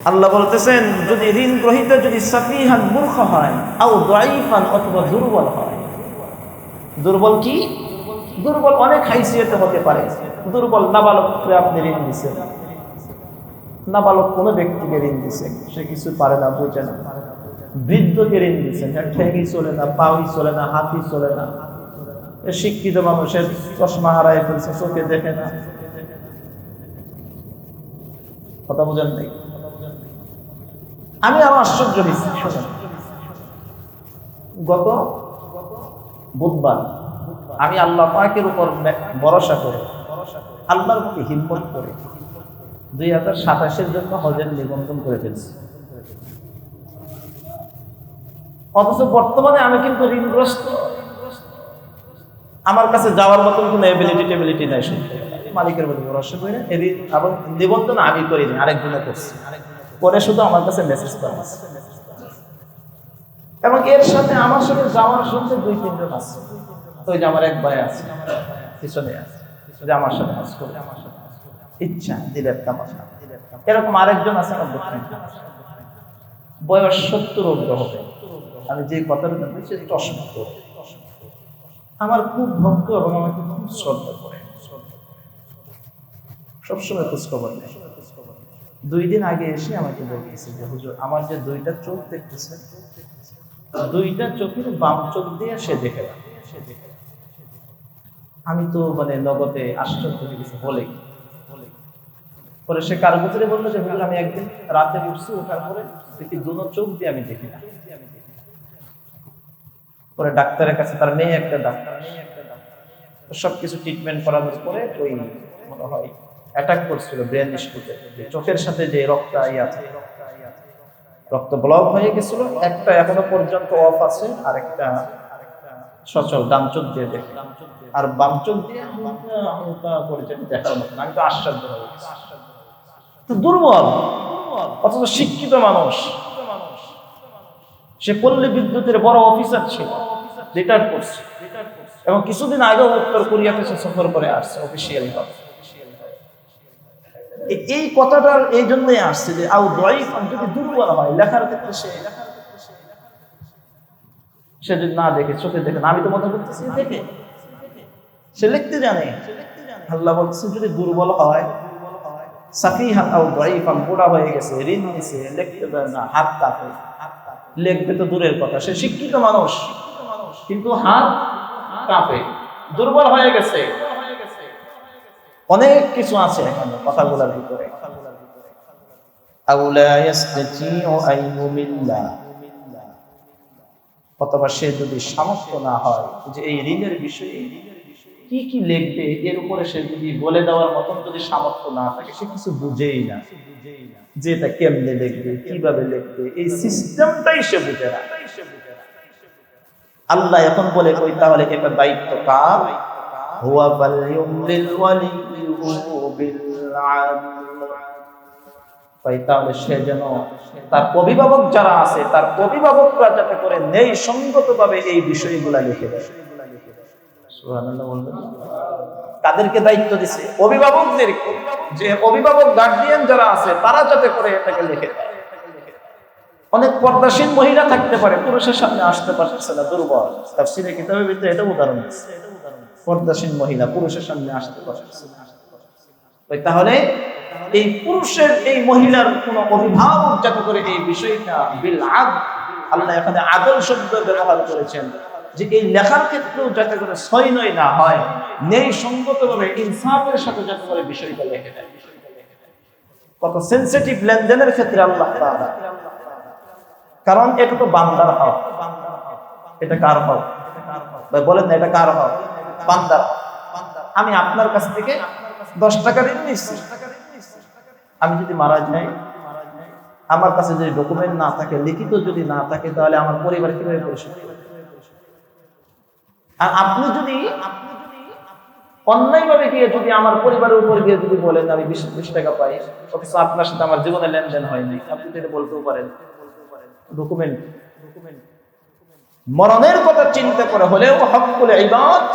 আল্লাহ বলতেছেন, যদি ঋণ গ্রহীতা যদি সাফিহান মূর্খ হয়, আও দাঈফান অথবা দুর্বল হয়। দুর্বল কি? দুর্বল অনেক হাইসিয়তে হতে পারে। দুর্বল নাবালককে আপনি ঋণ দিচ্ছেন, নাবালক কোনো ব্যক্তিকে ঋণ দিচ্ছেন, সে কিছু পারে না, বোঝে না। বৃদ্ধকে ঋণ দিচ্ছেন, ঠ্যাঙই চলে না, পাউই চলে না, হাতই চলে না। শিক্ষিত মানুষের চশমা হারায় ফেলছে, চোখে দেখে না। কথা বোঝেন নাই? আমি আরো আশ্চর্য হয়েছি, শোনেন। গত বুধবার আমি আল্লাহ পাকের উপর ভরসা করে, আল্লাহর প্রতি হিম্মত করে 2027-এর জন্য হজের নিবন্ধন করে ফেলছি। অথচ বর্তমানে আমি কিন্তু ঋণগ্রস্ত। আমার কাছে যাওয়ার মতন কোনো এবিলিটি নাই। শুনতে মালিকের প্রতি ভরসা করে এবং নিবন্ধন আমি করিনি, আরেকজনে করছি। পরে শুধু আমার কাছে মেসেজ করা এবং এর সাথে আমার সাথে যাওয়ার সঙ্গে 2-3 জন আছে। ওই যে আমার এক ভাই আছে, পিছনে আছে, যে আমার সাথে কাজ করে, ইচ্ছা দিলের তামাশা। এরকম আরেকজন আছে আমার দক্ষিণ, বয়স 70 ঊর্ধ্ব হবে। আমি যে কথাটা বলছি একটু অসম্ভব, আমার খুব ভক্ত এবং আমাকে খুব শ্রদ্ধা করে, সবসময় খোঁজখবর নেয়। 2 দিন আগে এসে আমাকে বলতেছে যে হুজুর, আমার যে 2টা চোখ দেখতেছে, 2টা চোখের বাম চোখ দিয়ে সে দেখে না। আমি তো নগদে আশ্চর্য হয়ে গেছি। বলে পরে সে কার ভিতরে বললো যে হুজুর, আমি একদিন রাতে উঠছি, ওঠার পরে দেখি 2 চোখ দিয়ে আমি দেখি না। পরে ডাক্তারের কাছে, তার মেয়ে একটা ডাক্তার, সবকিছু ট্রিটমেন্ট করানোর পরে ওই মনে হয় অ্যাটাক করছিল ব্রেন স্ট্রোকে, চোখের সাথে যে রক্ত আছে, রক্ত ব্লক হয়ে গেছিল। একটা এখনো পর্যন্ত অফ আছে, আর একটা সচল ডান চোখ দিয়ে দেখে, আর বাম চোখ দিয়ে হালকা করে দেখার মতো। আমি তো আশ্চর্য হয়ে গেছি। তো দুর্বল, অথচ শিক্ষিত মানুষ। সে পল্লী বিদ্যুতের বড় অফিসার ছিল, রিটায়ার করছে, এবং কিছুদিন আগেও উত্তর কোরিয়াতে সে সফর করে আসছে অফিসিয়ালি ভাবে। এই কথাটার এই জন্যই আসছে যে আও দাঈফান, যদি দুর্বল হয় লেখার ক্ষেত্রে, সে যদি না দেখে, চোখে দেখে না, আমি তো মনে করতেছি দেখে, সে লিখতে জানে। আল্লাহ বলছে যদি দুর্বল হয়, সাফিহান আও দাঈফান, বুড়া হয়ে গেছে, ঋণ নিছে, লিখতে পারে না, হাত কাঁপে, লিখবে তো দূরের কথা, সে শিক্ষিত মানুষ কিন্তু হাত কাঁপে, দুর্বল হয়ে গেছে। অনেক কিছু আছে এখানে কথাগুলোর ভিতরে। আউলা ইয়াসতাতিউ আইয়ুমিল্লাহ, অথবা সে যদি সামর্থ্য না হয় যে এই ঋণের বিষয়ে কি কি লিখবে, এর উপরে সে যদি বলে দেওয়ার মতন যদি সামর্থ্য না থাকে, সে কিছু বুঝেই না যে এটা কেমনে লিখবে, কিভাবে লিখবে, এই সিস্টেমটাই সে বুঝে না। আল্লাহ এখন বলে কই, তাহলে এটা দায়িত্ব কার? হুয়া ফালইউমলিল ওয়ালিয়্যু বিল আদল, তাহলে সে যেন তার অভিভাবক যারা আছে, তার অভিভাবকরা যাতে করে নেই সঙ্গত ভাবে এই বিষয়গুলা লিখে দেয়। সুবহানাল্লাহ বলবেন। তাদেরকে দায়িত্ব দিছে, অভিভাবকদেরকে, যে অভিভাবক গার্ডিয়ান যারা আছে তারা যাতে করে এটাকে লিখে দেয়। অনেক পর্দাসীন মহিলা থাকতে পারে, পুরুষের সামনে আসতে পারছে না, দুর্বল। তাফসীরে কিতাবের ভিতরে এটা উদাহরণ আছে, পর্দাসীন মহিলা পুরুষের সামনে আসতে পারছে না। তাহলে এই পুরুষের, এই মহিলার কোন অভিভাবক যাতে করে এই বিষয়টা বিল আদল, আল্লাহ এখানে আদল শব্দ ব্যবহার করেছেন, যে এই লেখার ক্ষেত্রেও যাতে করে সয়নয় না হয়, নেই সঙ্গতভাবে ইনসাফের সাথে যাতে করে বিষয়টা লিখে দেয়। কত সেনসিটিভ লেনদেনের ক্ষেত্রে আল্লাহ তাআলা, কারণ এটা তো বান্দার হক। এটা কার হক ভাই বলেন না? এটা কার হক? বান্দার হক। আমি আপনার কাছ থেকে 10 টাকা ঋণ নিচ্ছি, আমি যদি মারা যাই, আমার কাছে যদি ডকুমেন্ট না থাকে, লিখিত যদি না থাকে, তাহলে আমার পরিবার কিভাবে পরিশোধ করবে? আর আপনি যদি অন্যায়ভাবে গিয়ে যদি আমার পরিবারের উপর গিয়ে যদি বলেন আমি 20 টাকা পাই, অথচ আপনার সাথে আমার জীবনে লেনদেন হয়নি, আপনি তো এটা বলতেও পারেন। ডকুমেন্ট, মরণের কথা চিন্তা করে হলেও হকুল ইবাদ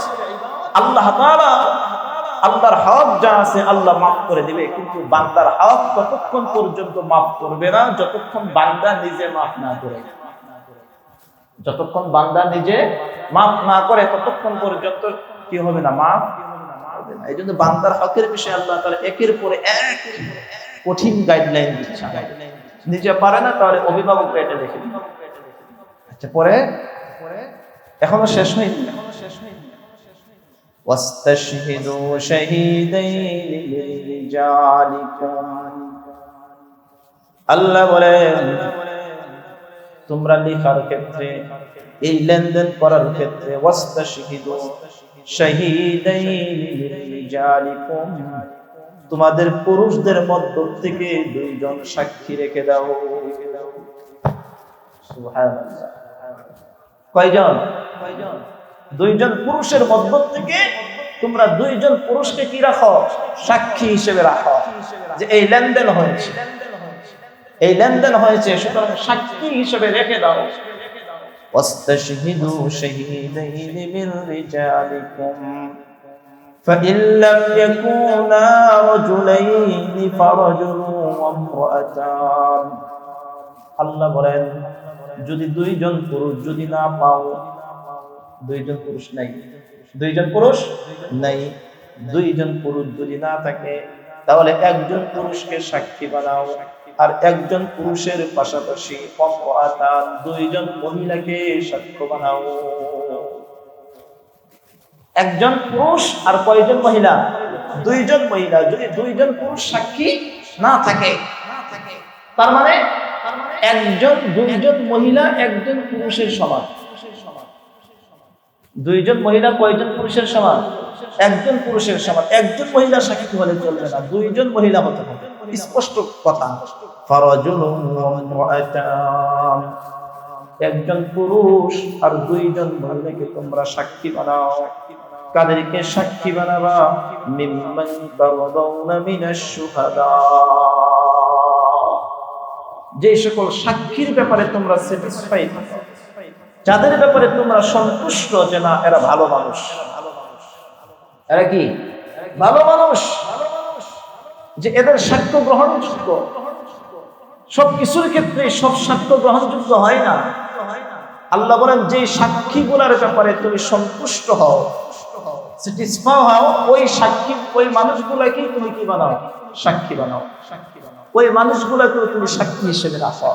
আল্লাহ তাআলা আল্লাহর হক যা আছে আল্লাহ মাফ করে দিবে, কিন্তু বান্দার হক ততক্ষণ পর্যন্ত মাফ করবে না যতক্ষণ বান্দা নিজে মাফ না করে। যতক্ষণ বান্দা নিজে মাফ না করে ততক্ষণ পর্যন্ত কি হবে না, মাফ হবে না। এই জন্য বান্দার হকের বিষয়ে আল্লাহ তাআলা একের পরে এক কঠিন গাইডলাইন দিচ্ছেন। নিজে পারে না তাহলে অভিভাবকরা এটা দেখে দিন। আচ্ছা, পরে এখনো শেষ হয়নি। ওয়াস্তাশহিদু শাহীদাইনি মিন রিজালিকুম, আল্লাহ বলেন তোমরা লেখার ক্ষেত্রে, এই লেনদেন করার ক্ষেত্রে, ওয়াস্তাশহিদু শাহীদাইনি মিন রিজালিকুম, তোমাদের পুরুষদের মধ্য থেকে দুইজন সাক্ষী রেখে দাও। সুবহানাল্লাহ। কয়জন? দুইজন পুরুষের মধ্য থেকে তোমরা দুইজন পুরুষকে কি রাখো? সাক্ষী হিসেবে রাখো যে এই লেনদেন হয়েছে, এই লেনদেন হয়েছে, সুতরাং সাক্ষী হিসেবে রেখে দাও। ওয়াস্তাশহিদু শাহীদাইনি মিন রিজালিকুম فإن لم يكونا رجلين فرجل وامرأتان, আল্লাহ বলেন যদি দুইজন পুরুষ যদি না পাও, দুইজন পুরুষ নাই, দুইজন পুরুষ নাই, দুইজন পুরুষ যদি না থাকে তাহলে একজন পুরুষকে সাক্ষী বানাও, আর একজন পুরুষের পাশাপাশি ওয়ামরাতান, দুইজন মহিলাকে সাক্ষ্য বানাও। একজন পুরুষ আর কয়জন মহিলা? দুইজন মহিলা। যদি দুইজন পুরুষ সাক্ষী না থাকে তার মানে দুইজন মহিলা একজন পুরুষের সমান। দুইজন মহিলা কয়জন পুরুষের সমান? একজন পুরুষের সমান। একজন মহিলা সাক্ষী হলে চলবে না, দুইজন মহিলা হতে হবে, স্পষ্ট কথা। ফারাজুলুন ওয়া ইমরাআতান, একজন পুরুষ আর দুইজন মহিলাকে তোমরা সাক্ষী বানাও। কাদেরকে সাক্ষী বানাবা? মিম্মান তারদাউনা মিনাশ শুহাদা, যে সকল সাক্ষীর ব্যাপারে তোমরা স্যাটিসফাই থাকো, যাদের ব্যাপারে তোমরা সন্তুষ্ট যে না এরা ভালো মানুষ, এরা কি ভালো মানুষ, যে এদের সাক্ষ্য গ্রহণযোগ্য। সব কিছুর ক্ষেত্রে সব সাক্ষ্য গ্রহণযোগ্য হয় না। আল্লাহ বলেন যে সাক্ষীগুলোর ব্যাপারে তুমি সন্তুষ্ট হও, স্যাটিসফাই হও, ওই সাক্ষী, ওই মানুষগুলোকে তুমি কি বানাও? সাক্ষী বানাও। ওই মানুষগুলোকে তুমি সাক্ষী হিসেবে রাখো।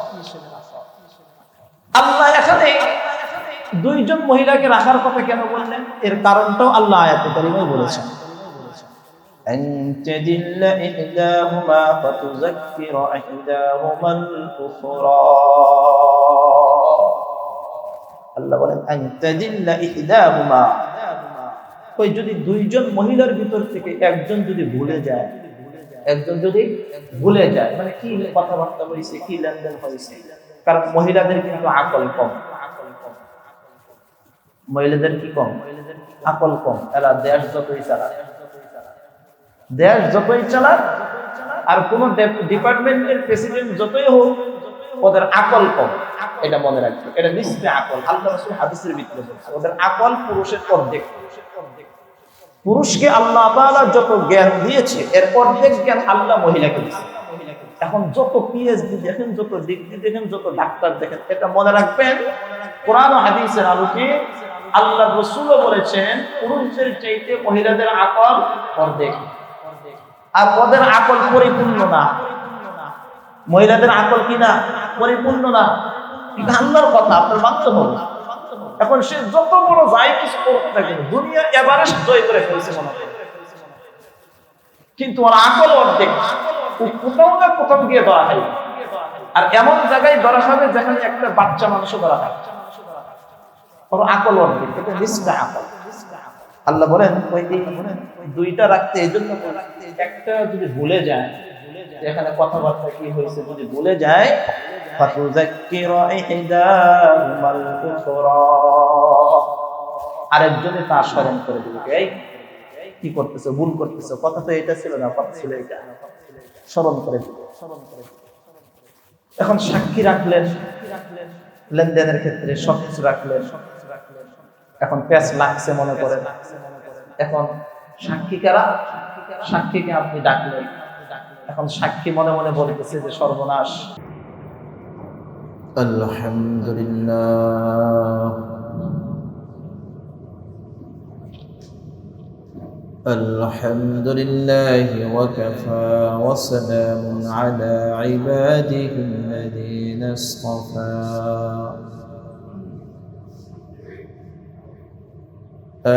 আল্লাহ এখানে দুইজন মহিলাকে রাখার কথা কেন বললেন? এর কারণটাও আল্লাহ আয়াতে কারিমায় বলেছেন। أن تدل إحداهما فتذكر إحداهما الأخرى, আল্লাহ বলেন أن تدل إحداهما, ওই যদি দুইজন মহিলার ভিতর থেকে একজন যদি ভুলে যায়, একজন যদি ভুলে যায়, মানে কি কথাবার্তা হয়েছে, কি লেনদেন হয়েছে। কারণ মহিলাদের কিন্তু আকল কম, মহিলাদের কি কম? আকল কম। এরা দেশ যতই চালাক, দেশ যতই চালাক, আর কোন ডিপার্টমেন্টের প্রেসিডেন্ট যতই হোক, ওদের আকল কম। এটা মনে রাখবে, এটা নিশ্চয় আকল। আল্লাহ রাসূল হাদিসের ভিতরে বলেছেন ওদের আকল পুরুষের অর্ধেক। পুরুষকে আল্লাহ তাআলা যত জ্ঞান দিয়েছে এর অর্ধেক জ্ঞান আল্লাহ মহিলাকে দিয়েছে। এখন যত পিএইচডি দেখেন, যত ডিগ্রি দেখেন, যত ডাক্তার দেখেন, এটা মনে রাখবেন কোরআন ও হাদিসের আলোকে আল্লাহ রাসূলও বলেছেন পুরুষদের চাইতে মহিলাদের আকল অর্ধেক, আর ওদের আকল পরিপূর্ণ না। মহিলাদের আকল কি না? পরিপূর্ণ না। এটা আল্লাহর কথা, আপনার মানতে হবে। এখন সে যত বড় যাই কিছু করতে থাকে, দুনিয়া এভারেস্ট জয় করে ফেলছে মনে হয়, কিন্তু ওর আকল অর্ধেক। কোথাও না কোথাও গিয়ে ধরা খাই, আর এমন জায়গায় ধরা খাবে যেখানে একটা বাচ্চা মানুষও ধরা খায়। ওর আকল অর্ধেক, এটা নিষ্ঠা আকল। আল্লাহ বলেন ওই দুইটা রাখতে, এই জন্য একটা যদি ভুলে যায়, এখানে কথাবার্তা কি হয়েছে যদি ভুলে যায়, আরেকজনে তা স্মরণ করে দিবে, এই কি করতেছো, ভুল করতেছো, কথা তো এটা ছিল না, কথা ছিল এটা, স্মরণ করে দিবে। এখন সাক্ষী রাখলেন লেনদেনের ক্ষেত্রে, সবকিছু রাখলেন। এখন প্যাচ লাগছে মনে করেন, এখন সাক্ষী কারা? সাক্ষীকে আপনি ডাকলেন, এখন সাক্ষী মনে মনে বলতেছে যে সর্বনাশ। আলহামদুলিল্লাহ আলহামদুলিল্লাহি ওয়া কাফা ওয়া সালামুন আলা ইবাদিহিল্লাযীনা ইসতাফা।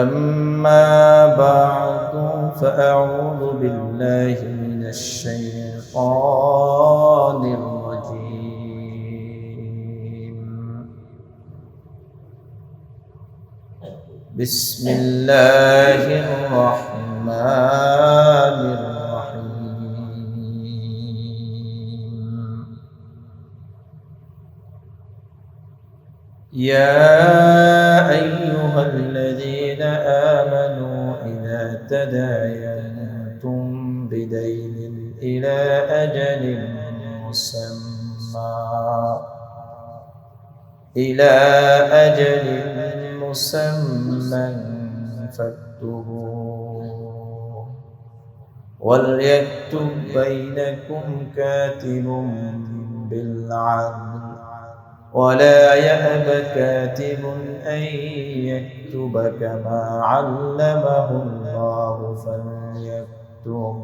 أما بعد فأعوذ بالله من الشيطان الرجيم. بسم الله الرحمن الرحيم. يا أيها الذين آمنوا إذا تداينتم بدين إلى أجل مسمى فاكتبوه وليكتب بينكم كاتب بالعدل ولا يأب كاتب أن يكتب كما علمه الله فليكتب.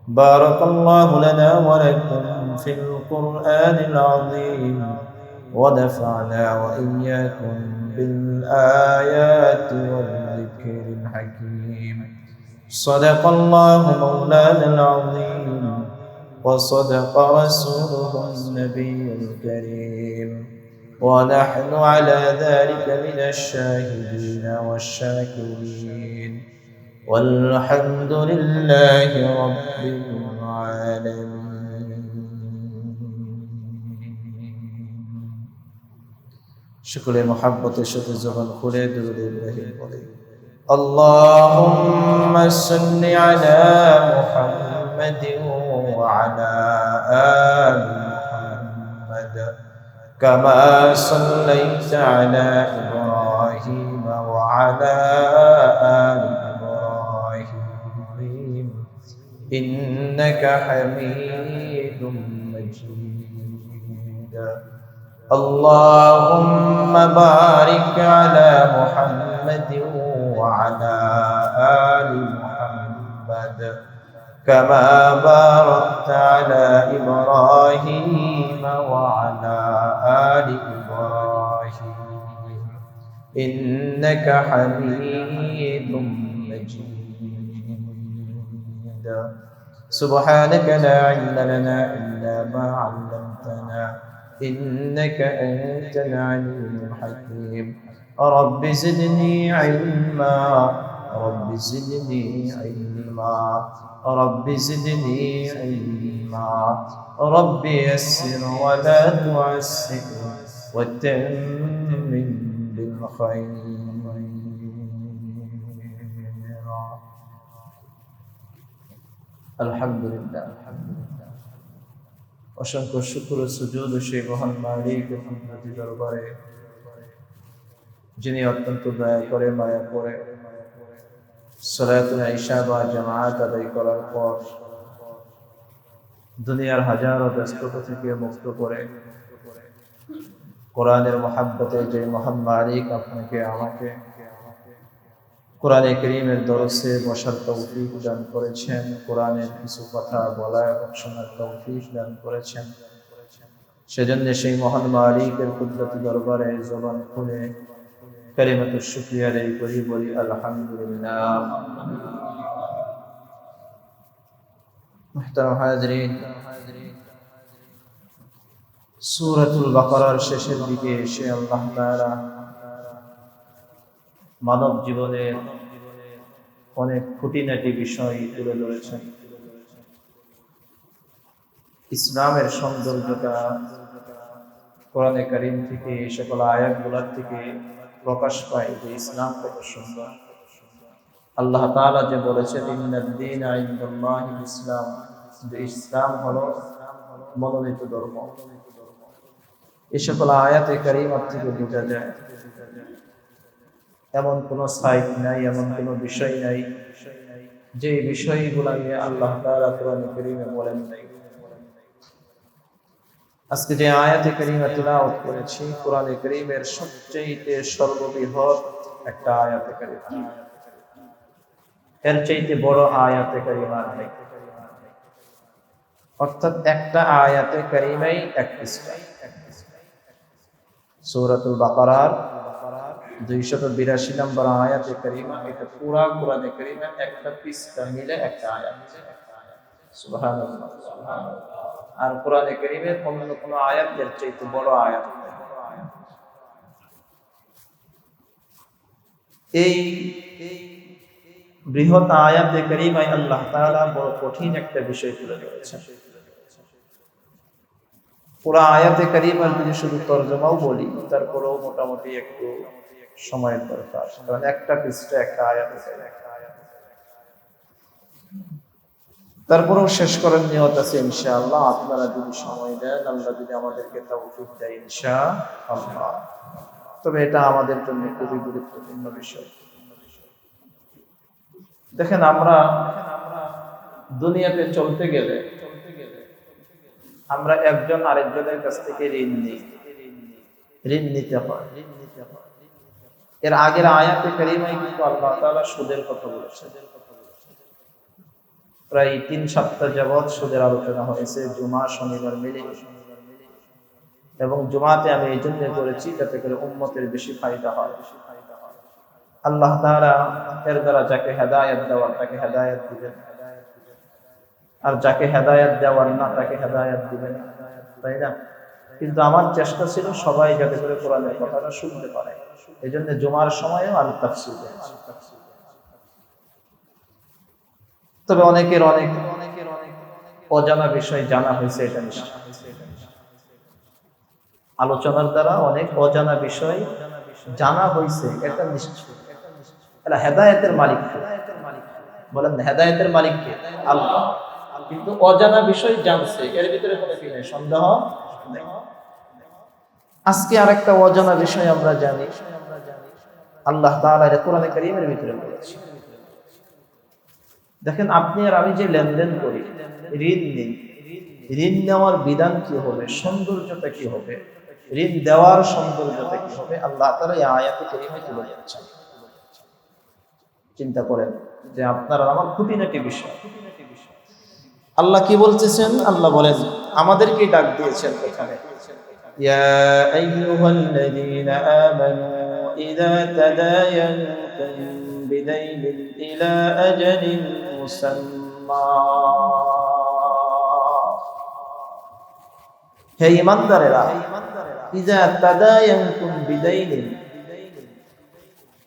بارك الله لنا ولكم في القرآن العظيم ونفعنا وإياكم بالآيات والذكر الحكيم. صدق الله مولانا العظيم وصدق رسوله النبي الكريم ونحن على ذلك من الشاهدين والشاكرين والحمد لله رب العالمين. شكر محبة شكر زمن خلد إبراهيم عليه. اللهم صل على محمد وعلى آل محمد كما صليت على إبراهيم وعلى آل إبراهيم إنك حميد مجيد. اللهم بارك على محمد وعلى آل محمد كما باركت على إبراهيم وعلى آل إبراهيم إنك حميد مجيد. سبحانك لا علم لنا إلا ما علمتنا إنك أنت العليم الحكيم. رب زدني علما رب زدني علما رب زدني علما رب يسر ولا تعسر وتمم بالخير. আলহামদুলিল্লাহ অসংখ্য শুকর ও সুজুদ সেই মহান মালিক কুদরতি দরবারে যিনি অত্যন্ত দয়া করে মায়া করে সালাতুল ইশা বা জামাত আদায় করার পর দুনিয়ার হাজারো ব্যস্ততা থেকে মুক্ত করে কোরআনের মহাব্বতে যে মহান মালিক আপনাকে আমাকে কোরআনে কারীমের দরসে বসার তৌফিক দান করেছেন, কোরআনের কিছু কথা বলা এবং শোনার তৌফিক দান করেছেন, সেজন্য সেই মহান মালিকের কুদরতি দরবারে জবান খুলে কালিমাতুশ শুকরিয়া আদায় করি, বলি আলহামদুলিল্লাহ। মুহতারাম হাজিরিন, সূরাতুল বাকারার শেষের দিকে এসে আল্লাহ তাআলা মানব জীবনের অনেক খুঁটিনাটি বিষয় তুলে ধরেছেন। ইসলামের সৌন্দর্যতা কোরআনে কারীম থেকে এই সকল আয়াতগুলোর থেকে প্রকাশ পায় যে ইসলাম কত সুন্দর। আল্লাহ তাআলা যে বলেছেন ইন্নাদ দীনা ইনদাল্লাহিল ইসলাম, যে ইসলাম হলো মনোনীত ধর্ম। এই সকল আয়াতে কারীমা থেকে বোঝা যায় এমন কোন সাইট নাই, এমন কোন বিষয় নাই যে বিষয়গুলো নিয়ে আল্লাহ তাআলা কোরআনে কারীমে বলেন নাই। আজকে যে আয়াতে কারীমা তিলাওয়াত করেছি কোরআনে কারীমের সবচেয়ে সর্ববৃহৎ একটা আয়াতে কারীমা, এর চাইতে বড় আয়াতে কারীমা নেই। অর্থাৎ একটা আয়াতে কারীমাই এক পৃষ্ঠা। সূরাতুল বাকারার 282 নম্বর আয়াতে কারীমা, এটা পুরা কোরআনে কারীমে একটা পৃষ্ঠা মিলে একটা আয়াত। সুবহানাল্লাহ, সুবহানাল্লাহ। আর কোরআনে কারীমের অন্য কোন আয়াতের চাইতে বড় আয়াত নেই। এই বৃহৎ আয়াতে কারীমায় আল্লাহ তাআলা বড় কঠিন একটা বিষয় তুলে ধরেছেন। পুরা আয়াতে কারীমার যদি শুধু তরজমাও বলি তারপরেও মোটামুটি একটু সময়ের দরকার, কারণ একটা পৃষ্ঠা একটা আয়াত। তারপরেও শেষ করার নিয়ত আছে ইনশাআল্লাহ, আপনারা যদি সময় দেন, আল্লাহ যদি আমাদেরকে তৌফিক দেয় ইনশাআল্লাহ। তবে এটা আমাদের জন্য খুবই গুরুত্বপূর্ণ বিষয়। দেখেন, আমরা দুনিয়াতে চলতে গেলে আমরা একজন আরেকজনের কাছ থেকে ঋণ নিই, ঋণ নিতে হয়। এর আগের আয়াতে কারীমায় কিন্তু আল্লাহ তাআলা সুদের কথা বলেছেন। প্রায় 3 সপ্তাহ যাবৎ সুদের আলোচনা হয়েছে, জুমা শনিবার মিলে। এবং জুমাতে আমি এই জন্য করেছি যাতে করে উম্মতের বেশি ফায়দা হয়। আল্লাহ তাআলা এর দ্বারা যাকে হেদায়েত দেওয়ার তাকে হেদায়েত দিবেন, আর যাকে হেদায়েত দেওয়ার না তাকে হেদায়েত দিবেন, তাই না? কিন্তু আমার চেষ্টা ছিল সবাই যাতে করে কোরআনের কথাটা শুনতে পারে, এই জন্য জুমার সময়ও আল তাফসীর। তবে অনেকের অনেক অজানা বিষয় জানা হয়েছে, এটা নিশ্চিত। আলোচনার দ্বারা অনেক অজানা বিষয় জানা হয়েছে, এটা নিশ্চিত। এটা হেদায়েতের মালিক কে? বলেন, হেদায়েতের মালিক কে? আল্লাহ। কিন্তু অজানা বিষয় জানছে, এর ভিতরে কোনো কি নেই, সন্দেহ নেই। আজকে আরেকটা অজানা বিষয় আমরা জানি, আল্লাহ তাআলা এটা কোরআনে কারীমের ভিতরে বলেছেন। দেখেন, আপনি আর আমি যে লেনদেন করি, ঋণ নেই, ঋণ নেওয়ার বিধান কি হবে, সৌন্দর্যতা কি হবে, ঋণ দেওয়ার সৌন্দর্যতা কি হবে, আল্লাহ তাআলা এই আয়াতে কারীমে তুলে ধরেছেন। চিন্তা করেন যে আপনার আর আমার খুঁটিনাটি বিষয়। আল্লাহ কি বলতেছেন? আল্লাহ বলেন, আমাদেরকে ডাক দিয়েছেন এখানে, ইয়া আইয়ুহাল্লাযীনা আমানু ইযা তাদায়ানতুম বিদাইনিন ইলা আজালিন মুসাম্মা। হে ঈমানদারেরা, ইযা তাদায়ানতুম বিদাইনিন,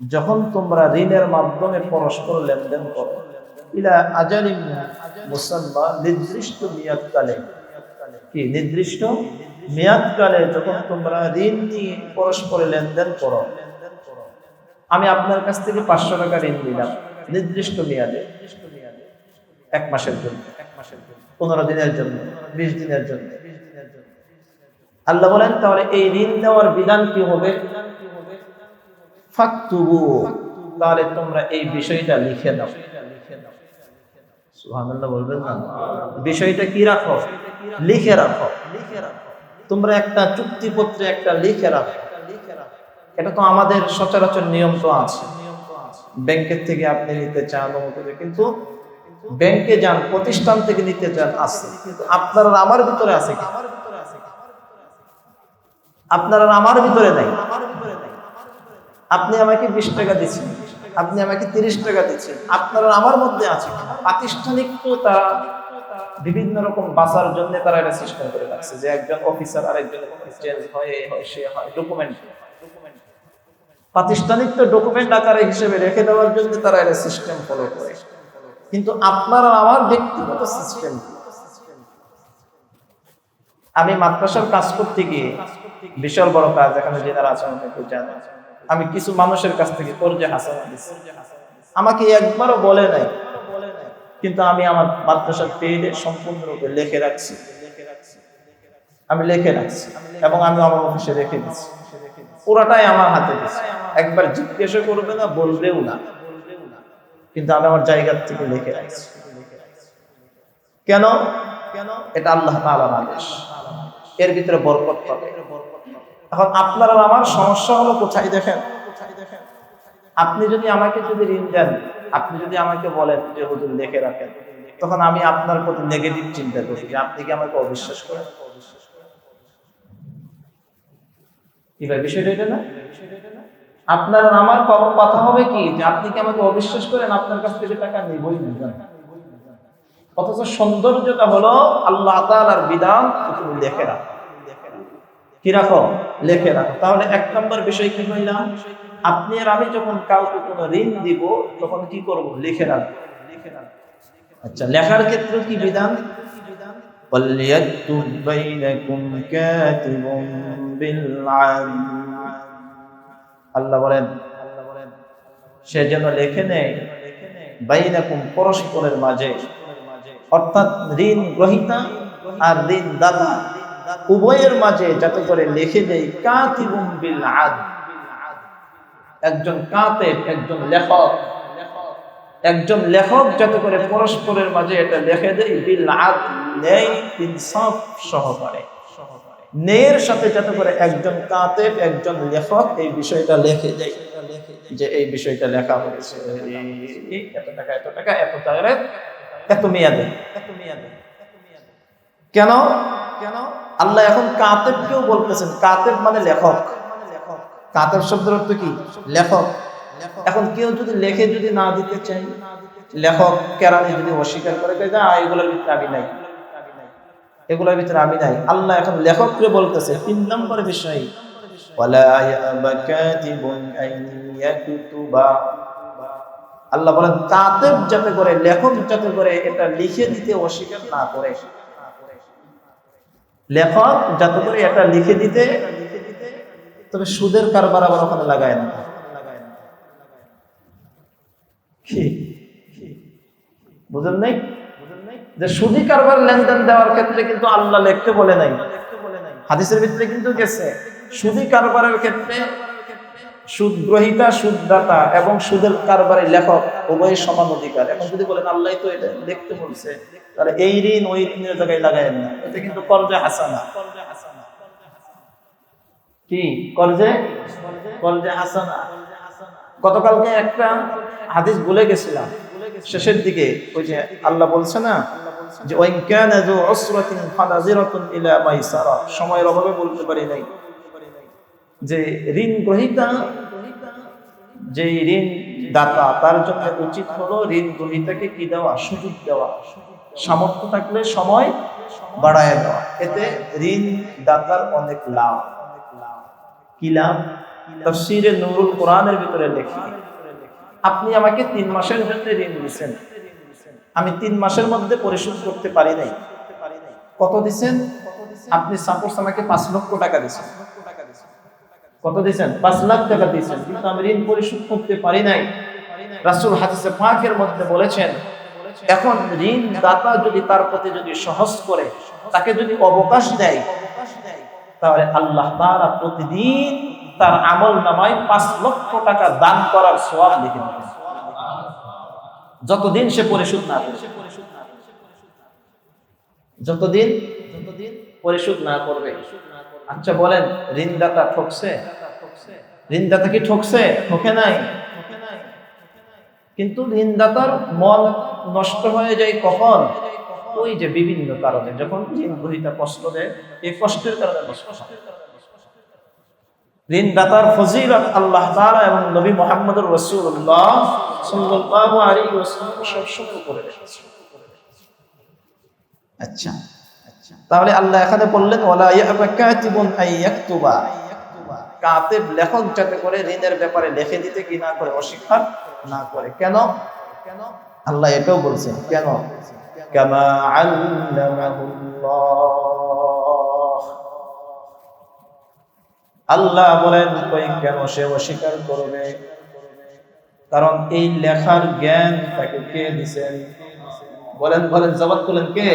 যখন তোমরা ঋণের মাধ্যমে পরস্পর লেনদেন করো, ইলা আজালিন মুসাম্মা, নির্দিষ্ট মেয়াদকালে, কি নির্দিষ্ট মেয়াদকালে যখন তোমরা ঋণ নিয়ে পরস্পর লেনদেন করো। আমি আপনার কাছ থেকে 500 টাকা ঋণ নিলাম নির্দিষ্ট মেয়াদে, 1 মাসের জন্য, 15 দিনের জন্য, 20 দিনের জন্য। আল্লাহ বলেন, তাহলে এই ঋণ দেওয়ার বিধান কি হবে? ফাকতুবু, তাহলে তোমরা এই বিষয়টা লিখে দাও। সুবহানাল্লাহ বলবেন না? বিষয়টা কি রাখো? লিখে রাখো। তোমরা একটা চুক্তিপত্রে একটা লিখে রাখো। এটা তো আমাদের সচরাচর নিয়ম তো আছে, ব্যাংকের থেকে আপনি নিতে চান, কিন্তু ব্যাংকে যান, প্রতিষ্ঠান থেকে নিতে চান, আছে। কিন্তু আপনার আর আমার ভিতরে আছে কি? আপনার আর আমার ভিতরে নাই। আপনি আমাকে 20 টাকা দিচ্ছেন, আপনি আমাকে 30 টাকা দিচ্ছেন, আপনার আর আমার মধ্যে আছে। প্রাতিষ্ঠানিক তো তারা বিভিন্ন রকম বাঁচার জন্য তারা এটা সিস্টেম করে রাখছে যে একজন অফিসার আরেকজন চেঞ্জ হয়, সে হয় ডকুমেন্ট। প্রাতিষ্ঠানিক তো ডকুমেন্ট আকারে হিসেবে রেখে দেওয়ার জন্য তারা এটা সিস্টেম ফলো করে। কিন্তু আপনার আর আমার ব্যক্তিগত সিস্টেম। আমি মাদ্রাসার কাজ করতে গিয়ে, বিশাল বড় কাজ, এখানে যারা আছেন অনেকে জানেন, আমি কিছু মানুষের কাছ থেকে কর্জে হাসানা দিচ্ছি, আমাকে একবারও বলে নাই, কিন্তু আমি আমার মাদ্রাসার পেজে সম্পূর্ণরূপে লিখে রাখছি, আমি লিখে রাখছি এবং আমি আমার অফিসে রেখে দিচ্ছি, পুরাটাই আমার হাতে দিচ্ছি। একবার জিজ্ঞাসা করবে না, বলবেও না, কিন্তু আমি আমার জায়গা থেকে লিখে রাখছি। কেন? এটা আল্লাহ তাআলার আদেশ, এর ভিতরে বরকত পাবে। এখন আপনার আর আমার সমস্যা হলো কোথায় দেখেন, আপনি যদি আমাকে ঋণ দেন, আপনি যদি আমাকে বলেন যে হুজুর লিখে রাখেন, তখন আমি আপনার প্রতি নেগেটিভ চিন্তা করি যে আপনি কি আমাকে অবিশ্বাস করেন। কি ভাই, বিষয়টা এটা না? আপনার আর আমার কথা হবে কি যে আপনি কি আমাকে অবিশ্বাস করেন, আপনার কাছ থেকে টাকা নিবই না। অথচ সৌন্দর্যটা হলো আল্লাহ তাআলার বিধান তুমি লিখে রাখো। কি রাখো? লিখে রাখো। তাহলে এক নম্বর বিষয় কি হইলাম, আপনি আর আমি যখন কাউকে কোনো ঋণ দিব তখন কি করব? লিখে রাখবো। আচ্ছা, লেখার ক্ষেত্রে কি বিধান? ওয়ালিয়াকতুব বাইনাকুম কাতিবুন বিল আদল। আল্লাহ বলেন সে যেন লিখে নেয় বাইনাকুম পরস্পরের মাঝে, অর্থাৎ ঋণ গ্রহীতা আর ঋণ দাতা উভয়ের মাঝে যাতে করে লিখে দেয় কাতিবুন বিল আদল। একজন কাতেব, একজন লেখক যাতে করে পরস্পরের মাঝে এটা লিখে দেয় বিল আদল, ন্যায় ইনসাফ সহকারে, ন্যায়ের সাথে যাতে করে একজন কাতেব একজন লেখক এই বিষয়টা লিখে দেয় যে এই বিষয়টা লেখা হয়েছে এত টাকা এত টাকা এত টাকা এত মেয়াদে। কেন? আল্লাহ এখন কাতেবকেও বলতেছেন, কাতেব মানে লেখক। কাতেব শব্দের অর্থ কি? লেখক। এখন কেউ যদি লিখে যদি না দিতে চাই, লেখক কেরানি যদি অস্বীকার করে যে এগুলোর ভিতরে আমি নাই, এগুলোর ভিতরে আমি নাই, আল্লাহ এখন লেখককে বলতেছে ৩ নম্বর বিষয়, ওয়ালা ইয়াবা কাতিবুন আন ইয়াকতুবা। আল্লাহ বলেন কাতেব যাতে করে, লেখক যাতে করে এটা লিখে দিতে অস্বীকার না করে, লেখক যাতে করে এটা লিখে দিতে, তবে সুদের কারবার আবার ওখানে লাগায় না। কি বুঝেন নাই? যে সুদি কারবার লেনদেন দেওয়ার ক্ষেত্রে কিন্তু আল্লাহ লিখতে বলে নাই, হাদিসের ভিতরে কিন্তু গেছে সুদি কারবারের ক্ষেত্রে সুদ গ্রহীতা, সুদদাতা এবং সুদের কারবারে লেখক উভয় সমান অধিকার। এখন যদি বলেন আল্লাহ তো এটা লিখতে বলছে, তাহলে এই ঋণ ওই ঋণের জায়গায় লাগায়েন না, এটা কিন্তু কর্জে হাসানা। কি কর্জে হাসানা? গতকালকে একটা হাদিস ভুলে গেছিলাম শেষের দিকে, ওই যে আল্লাহ বলছে না যে ওয়াইন কানা যু উসরাতিন ফানাজিরাতুন ইলা মাইসারা, সময়ের অভাবে বলতে পারি নাই, যে ঋণ গ্রহীতা, যে ঋণ দাতা তার জন্য উচিত হলো ঋণ গ্রহীতাকে কি দেওয়া? সুযোগ দেওয়া, সামর্থ্য থাকলে সময় বাড়ায় দেওয়া, এতে ঋণ দাতার অনেক লাভ। কি লাভ? তাফসীরে নূরুল কোরআনের ভিতরে লেখা, আপনি আমাকে 3 মাসের জন্য ঋণ দিয়েছেন, আমি 3 মাসের মধ্যে পরিশোধ করতে পারি নাই। কত দিবেন? আপনি সাপোজ আমাকে 5 লক্ষ টাকা দিয়েছেন। কত দিয়েছেন? 5 লাখ টাকা দিয়েছেন, কিন্তু আমি ঋণ পরিশোধ করতে পারি নাই। রাসূল হাদিসে পাকের মধ্যে বলেছেন, এখন ঋণ দাতা যদি তার প্রতি যদি সহজ করে, তাকে যদি অবকাশ দেয়, তাহলে আল্লাহ তাআলা প্রতিদিন তার আমলনামায় 5 লক্ষ টাকা দান করার সওয়াব লিখে দিবেন, যতদিন সে পরিশোধ না করে, যতদিন পরিশোধ না করবে। আচ্ছা বলেন, ঋণদাতা ঠকছে? ঋণদাতা কি ঠকছে? ঠকে নাই। কিন্তু ঋণদাতার মন নষ্ট হয়ে যায় কখন? ওই যে বিভিন্ন কারণে, যখন ঋণ গ্রহীতা কষ্ট দেয়, এই কষ্টের কারণে নষ্ট হয়। ঋণদাতার ফজিলত আল্লাহ তাআলা এবং নবী মুহাম্মদুর রাসূলুল্লাহ সাল্লাল্লাহু আলাইহি ওয়াসাল্লাম সবসময় করে রেখেছেন। আচ্ছা, তাহলে আল্লাহ এখানে বললেন ওয়ালা ইয়াবা কাতিবুন আন ইয়াকতুবা, কাতেব লেখক যাতে করে ঋণের ব্যাপারে লিখে দিতে কি না করে? অস্বীকার না করে। কেন? আল্লাহ এটাও বলছেন, কেন? কামা আল্লামাহুল্লাহ, আল্লাহ বলেন কেন সে অস্বীকার করবে? কারণ এই লেখার জ্ঞান তাকে কে দিয়েছেন? বলেন জবান তুলেন, কে?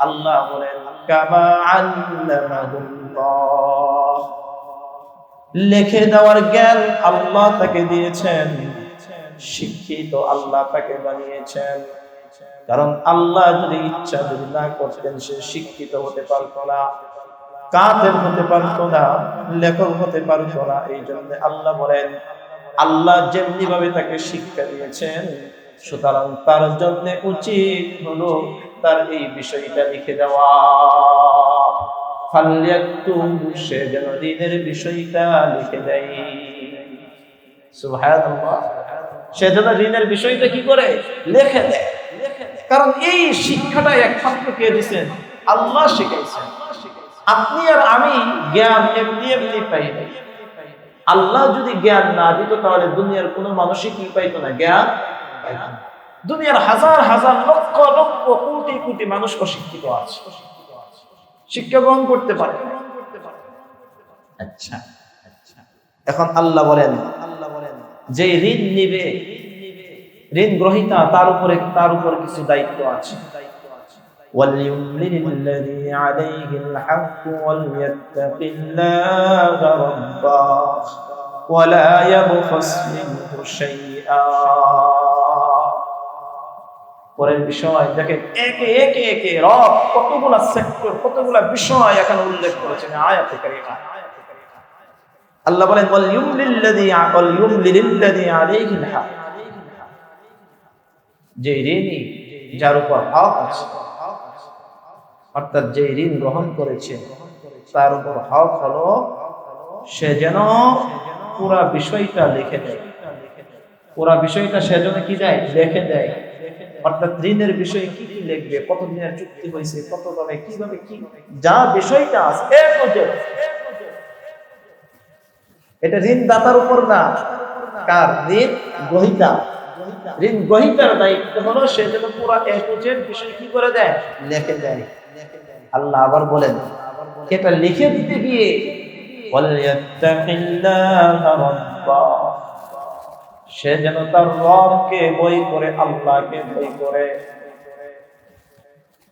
আল্লাহ বলেন কামা আল্লামাহুল্লাহ, লিখে দেওয়ার জ্ঞান আল্লাহ তাকে দিয়েছেন, শিক্ষিত আল্লাহ তাকে বানিয়েছেন। কারণ আল্লাহ যদি ইচ্ছা যদি না করতেন সে শিক্ষিত হতে পারতো না, কাতেব হতে পারতো না, লেখক হতে পারতো না। এই জন্য আল্লাহ বলেন আল্লাহ যেমনি ভাবে তাকে শিক্ষা দিয়েছেন, সুতরাং তার জন্য উচিত হলো তার এই বিষয়টা লিখে দেওয়া। সে যেন ঋণের বিষয়টা লিখে দেয়। সুবহানাল্লাহ। সে যেন ঋণের বিষয়টা কি করে লিখে দেয়। কারণ এই শিক্ষাটা একমাত্র কে দিয়েছেন? আল্লাহ শিখাইছেন। আপনি আর আমি জ্ঞান এমনি এমনি পাই নাই। আল্লাহ যদি জ্ঞান না দিত তাহলে দুনিয়ার কোনো মানুষই কি পাইতো না? জ্ঞান পাইতো না। দুনিয়ার হাজার হাজার লক্ষ লক্ষ কোটি কোটি মানুষ অশিক্ষিত আছে, শিক্ষা গ্রহণ করতে পারে। আচ্ছা, এখন আল্লাহ বলেন যে ঋণ নিবে, ঋণ গ্রহীতা তার উপর কিছু দায়িত্ব আছে। وَلْيُمْلِلِ الَّذِي عَلَيْهِ الْحَقُّ وَلْيَتَّقِ اللَّهَ رَبَّهُ وَلَا يَبْخَسْ مِنْهُ شَيْئًا। পরের বিষয় দেখেন, একে একে একে রব কতগুলা সেক্টর, কতগুলা বিষয় এখানে উল্লেখ করেছেন আয়াতে কারিমা। আল্লাহ বলেন ওয়াল-ইউমলিলিল্লাযী আলাইহিল হক, যে ঋণী যার উপর হক আছে, অর্থাৎ যে ঋণ গ্রহণ করেছে তার উপর হক হলো সে যেন পুরা বিষয়টা লিখে দেয়। পুরা বিষয়টা সে যেন কি দেয়? লিখে দেয়। অর্থাৎ ঋণের বিষয়ে কি কি লিখবে, কতদিনের চুক্তি হয়েছে, কত দামে কিভাবে কি যা বিষয়টা আছে এটা ঋণ দাতার উপর না, কার? ঋণ গ্রহীতা। ঋণ গ্রহীতার দায়িত্ব হলো সে যেন পুরো এ টু জেড বিষয় কি করে দেয়? লিখে দেয়। আল্লাহ আবার বলেন এটা লিখে দিতে গিয়ে ওয়ালিয়াত্তাকিল্লাহা রাব্বাহ, সে যেন তার রবকে ভয় করে, আল্লাহকে ভয় করে।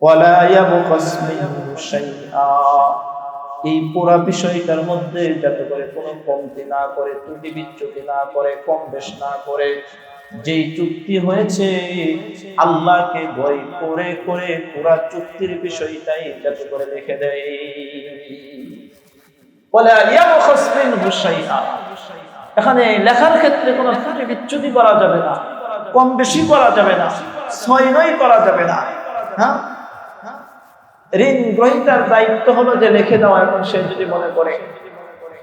ওয়ালা ইয়াবখাস মিনহু শাইআ, এই পুরো বিষয়টার মধ্যে যাতে করে কোনো কমতি না করে, ত্রুটি বিচ্যুতি না করে, কম বেশ না করে। যেই চুক্তি হয়েছে আল্লাহকে ভয় করে করে পুরো চুক্তির বিষয়টাই যাতে করে লিখে দেয়। ওয়ালা ইয়াবখাস মিনহু শাইআ, এখানে লেখার ক্ষেত্রে কোনো ত্রুটি বিচ্যুতি করা যাবে না, কম বেশি করা যাবে না, ছয় নয় করা যাবে না। হ্যাঁ, ঋণ গ্রহীতার দায়িত্ব হলো যে লিখে দেওয়া। এখন সে যদি মনে করে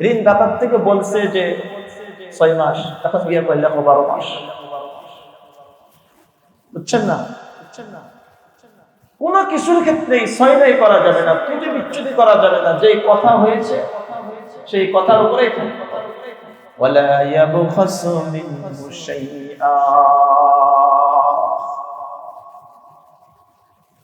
ঋণ দাতার থেকে বলছে যে 6 মাস, এখন গিয়ে কইলে 12 মাস, বুঝছেন না? কোন কিছুর ক্ষেত্রে ছয় নয় করা যাবে না, ত্রুটি বিচ্যুতি করা যাবে না। যেই কথা হয়েছে সেই কথার উপরেই থাকবে। ওয়ালা ইয়াবখাসু মিনহু শাইআ।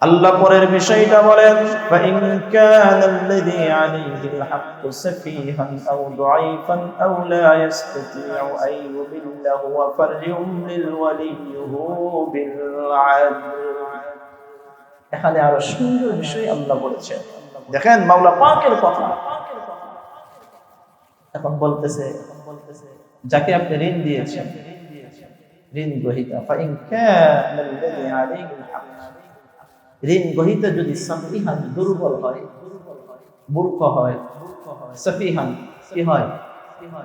আল্লাহ পরের বিষয়টা বলেন ফাইন কানাল্লাযী আলাইহিল হাক্কু সাফীহান আও দাঈফান আও লা ইসতাতিউ আন ইউবিল্লাহু ফালইউমলিল ওয়ালিয়্যুহু বিল আদল। এখানে আরো সুন্দর বিষয় আল্লাহ বলেছেন। দেখেন মাওলা পাকের কথা। এখন বলতেছে যাকে আপনি ঋণ দিয়েছেন, ঋণ গ্রহীতা, ফাইন কানাল্লাযী আলাইহিল হাক্কু, ঋণ গ্রহীতা যদি সাফিহান দুর্বল হয়, মূর্খ হয়, সাফিহান কি হয়?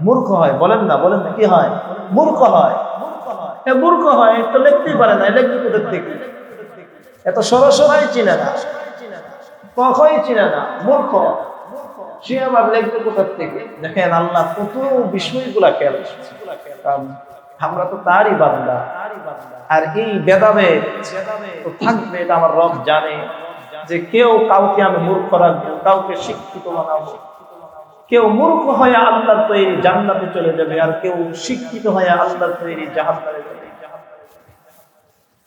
মূর্খ হয়। বলেন না কি হয়? মূর্খ হয়। মূর্খ হয় তো লিখতেই পারে না, লিখবে কোথা থেকে? এত সরাসরি চিনে না, কখনই চিনে না, মূর্খ। সে আবার লিখবে কোথা থেকে? দেখেন আল্লাহ কত বিষয়গুলা খেয়াল। আমরা তো তারই বান্দা, আর এই ভেদাভেদ তো থাকবে। এটা আমার রব জানে যে কেউ কাউকে আমি মূর্খ রাখবো, কাউকে শিক্ষিত বানাবো। কেউ মূর্খ হয়ে আল্লাহর তৈরি জান্নাতে চলে যাবে, আর কেউ শিক্ষিত হয়ে আল্লাহর তৈরি জাহান্নামে যাবে।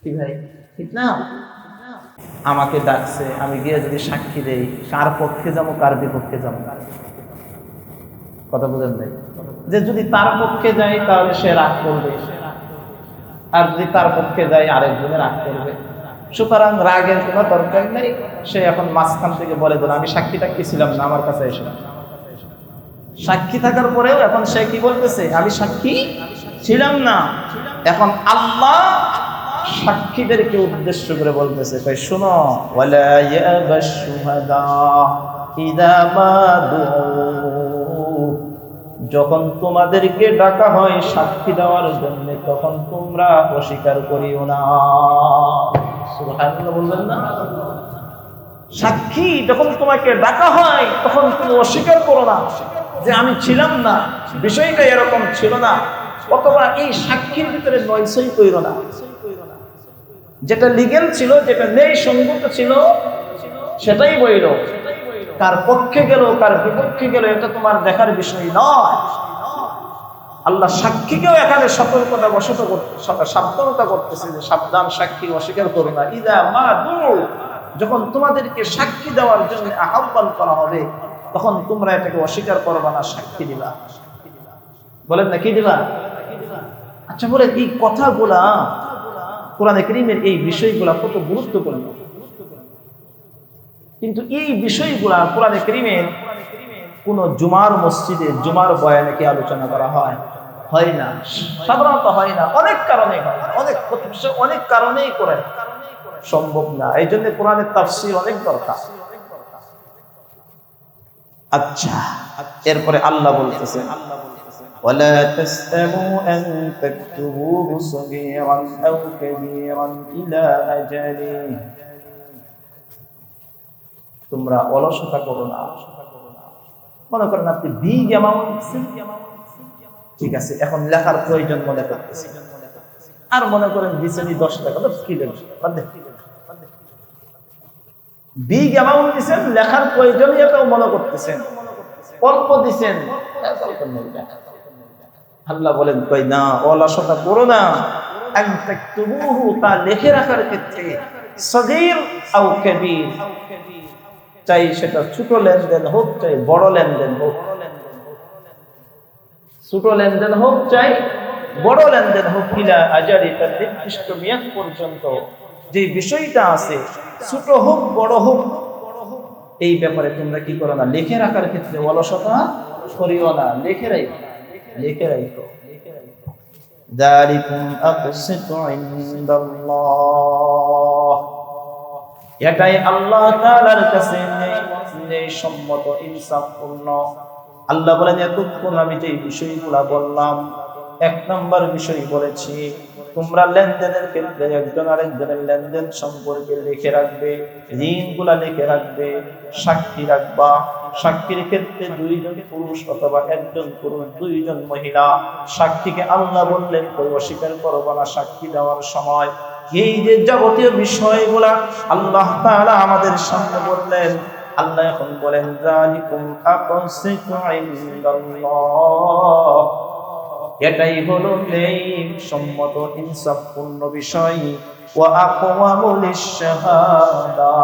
কি ভাই, ঠিক না? আমাকে ডাকছে, আমি গিয়ে যদি সাক্ষী দেই, কার পক্ষে যাবো কার বিপক্ষে যাবো? কথা বুঝেন নাই? যে যদি তার পক্ষে যাই তাহলে সে রাগ করবে, আর যদি তার পক্ষে যায় আরেকজনে রাগ করবে। সুতরাং রাগের কোনো দরকার নেই। সে এখন মাঝখান থেকে বলে দেন আমি সাক্ষীটা কি ছিলাম না, আমার কাছে এসে সাক্ষী থাকার পরেও এখন সে কি বলতেছে, আমি সাক্ষী ছিলাম না। এখন আল্লাহ সাক্ষীদেরকে উদ্দেশ্য করে বলতেছে, তাই শোনো, ওয়ালা ইয়াবাশ শুহাদা ইযা মা দুউ, যখন তোমাদেরকে ডাকা হয় সাক্ষী দেওয়ার জন্য তখন তোমরা অস্বীকার করিও না। সুবহানাল্লাহ বলবেন না? সাক্ষী যখন তোমাকে ডাকা হয় তখন তুমি অস্বীকার করো না যে আমি ছিলাম না, বিষয়টা এরকম ছিল না, অথবা এই সাক্ষীর ভিতরে নয়সই কইরো না। যেটা লিগ্যাল ছিল, যেটা ন্যায় সঙ্গত ছিল সেটাই বইল। কার পক্ষে গেল কার বিপক্ষে গেল এটা তোমার দেখার বিষয় নয়। আল্লাহ সাক্ষীকেও এখানে সতর্কতা বশত সাবধানতা করতেছে যে সাবধান, সাক্ষী অস্বীকার করো না। ইদা মা দুউ, যখন তোমাদেরকে সাক্ষী দেওয়ার জন্য আহ্বান করা হবে তখন তোমরা এটাকে অস্বীকার করবা না, সাক্ষী দিবা। বলেন না কি দিবা? আচ্ছা বলে এই কথাগুলা কোরআনে কারীমের এই বিষয়গুলা কত গুরুত্বপূর্ণ, কিন্তু এই বিষয়গুলা কোরআনে কারীমের কোন জুমার মসজিদে জুমার বয়ানে কি আলোচনা করা হয়? হয় না, সাধারণত হয় না। অনেক কারণে হয়, অনেক কারণেই করে সম্ভব না। এই জন্য কোরআনের তাফসীর অনেক দরকার। আচ্ছা, এরপরে আল্লাহ বলতেছেন, ওয়ালা তাসআমু আন তাকতুবুহু সগীরান আও কাবীরান ইলা আজালিহি, তোমরা অলসতা করো না। মনে করেন আপনি বিগ অ্যামাউন্ট দিচ্ছেন, ঠিক আছে, এখন লেখার প্রয়োজন মনে করতেছেন, আর মনে করেন দিচ্ছেনই 10 টাকা, তো কি দেবেন? বিগ অ্যামাউন্ট দিচ্ছেন, লেখার প্রয়োজনীয়তাও মনে করতেছেন, অল্প দিচ্ছেন। আল্লাহ বলেন কই না, অলসতা করো না। আন তাকতুবুহু, তা লিখে রাখার ক্ষেত্রে, সগীর আও কাবীর, চাই সেটা ছোট লেনদেন হোক চাই বড় লেনদেন হোক, ছোট লেনদেন হোক চাই বড় লেনদেন হোক, ইলা আজালি, তার নির্দিষ্ট মেয়াদ পর্যন্ত যে বিষয়টা আছে, ছোট হোক বড় হোক, এই ব্যাপারে তোমরা কি করো না, লিখে রাখার ক্ষেত্রে অলসতা করিও না, লিখে রাখো। যালিকুম আকসিতু ইনদাল্লাহ, এটাই আল্লাহ তাআলার কাছে সম্মত ইনসাফপূর্ণ। আল্লাহ বলেন, এতক্ষণ আমি যে বিষয়গুলা বললাম, 1 নম্বর বিষয় বলেছি, তোমরা লেনদেনের ক্ষেত্রে একজন আরেকজনের লেনদেন সম্পর্কে লিখে রাখবে, ঋণগুলা লিখে রাখবে, সাক্ষী রাখবা। সাক্ষীর ক্ষেত্রে 2 জন পুরুষ অথবা 1 জন পুরুষ 2 জন মহিলা। সাক্ষীকে আল্লাহ বললেন কেউ অস্বীকার করবা না সাক্ষী দেওয়ার সময়। এই যে যাবতীয় বিষয়গুলা আল্লাহ তাআলা আমাদের সামনে বললেন, আল্লাহ এখন বলেন, যালিকুম আকসিতু ইনদাল্লাহ, এটাই হলো ন্যায় সম্মত ইনসাফপূর্ণ বিষয়। ওয়া আকওয়ামু লিশ-শাহাদা,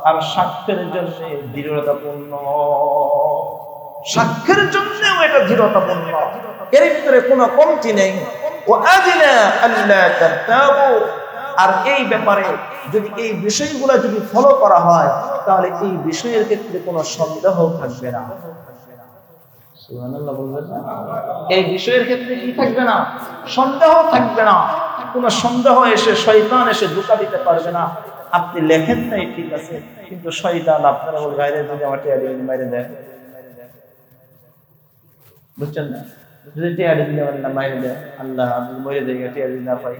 আর সাক্ষ্যের জন্য দৃঢ়তাপূর্ণ, সাক্ষ্যের জন্যও এটা দৃঢ়তাপূর্ণ, এর ভিতরে কোনো কমতি নেই। ওয়া আদিনা আল্লা তারতাবু, আর এই ব্যাপারে যদি এই বিষয়গুলো যদি ফলো করা হয় তাহলে এই বিষয়ের ক্ষেত্রে কোনো সন্দেহ থাকবে না। সুবহানাল্লাহ বলবেন না? এই বিষয়ের ক্ষেত্রে কি থাকবে না? সন্দেহ থাকবে না। কোনো সন্দেহ এসে শয়তান এসে ধোঁকা দিতে পারবে না। আপনি লেখেন নাই ঠিক আছে, কিন্তু শয়তান আপনার ওই বাইরে যদি আমার টিয়ারি বাইরে দেয়, বুঝছেন না? যদি টিয়ারি দিলে আমার না বাইরে দেয়, আল্লাহ আমি মরে যাই, টিয়ারি না পাই।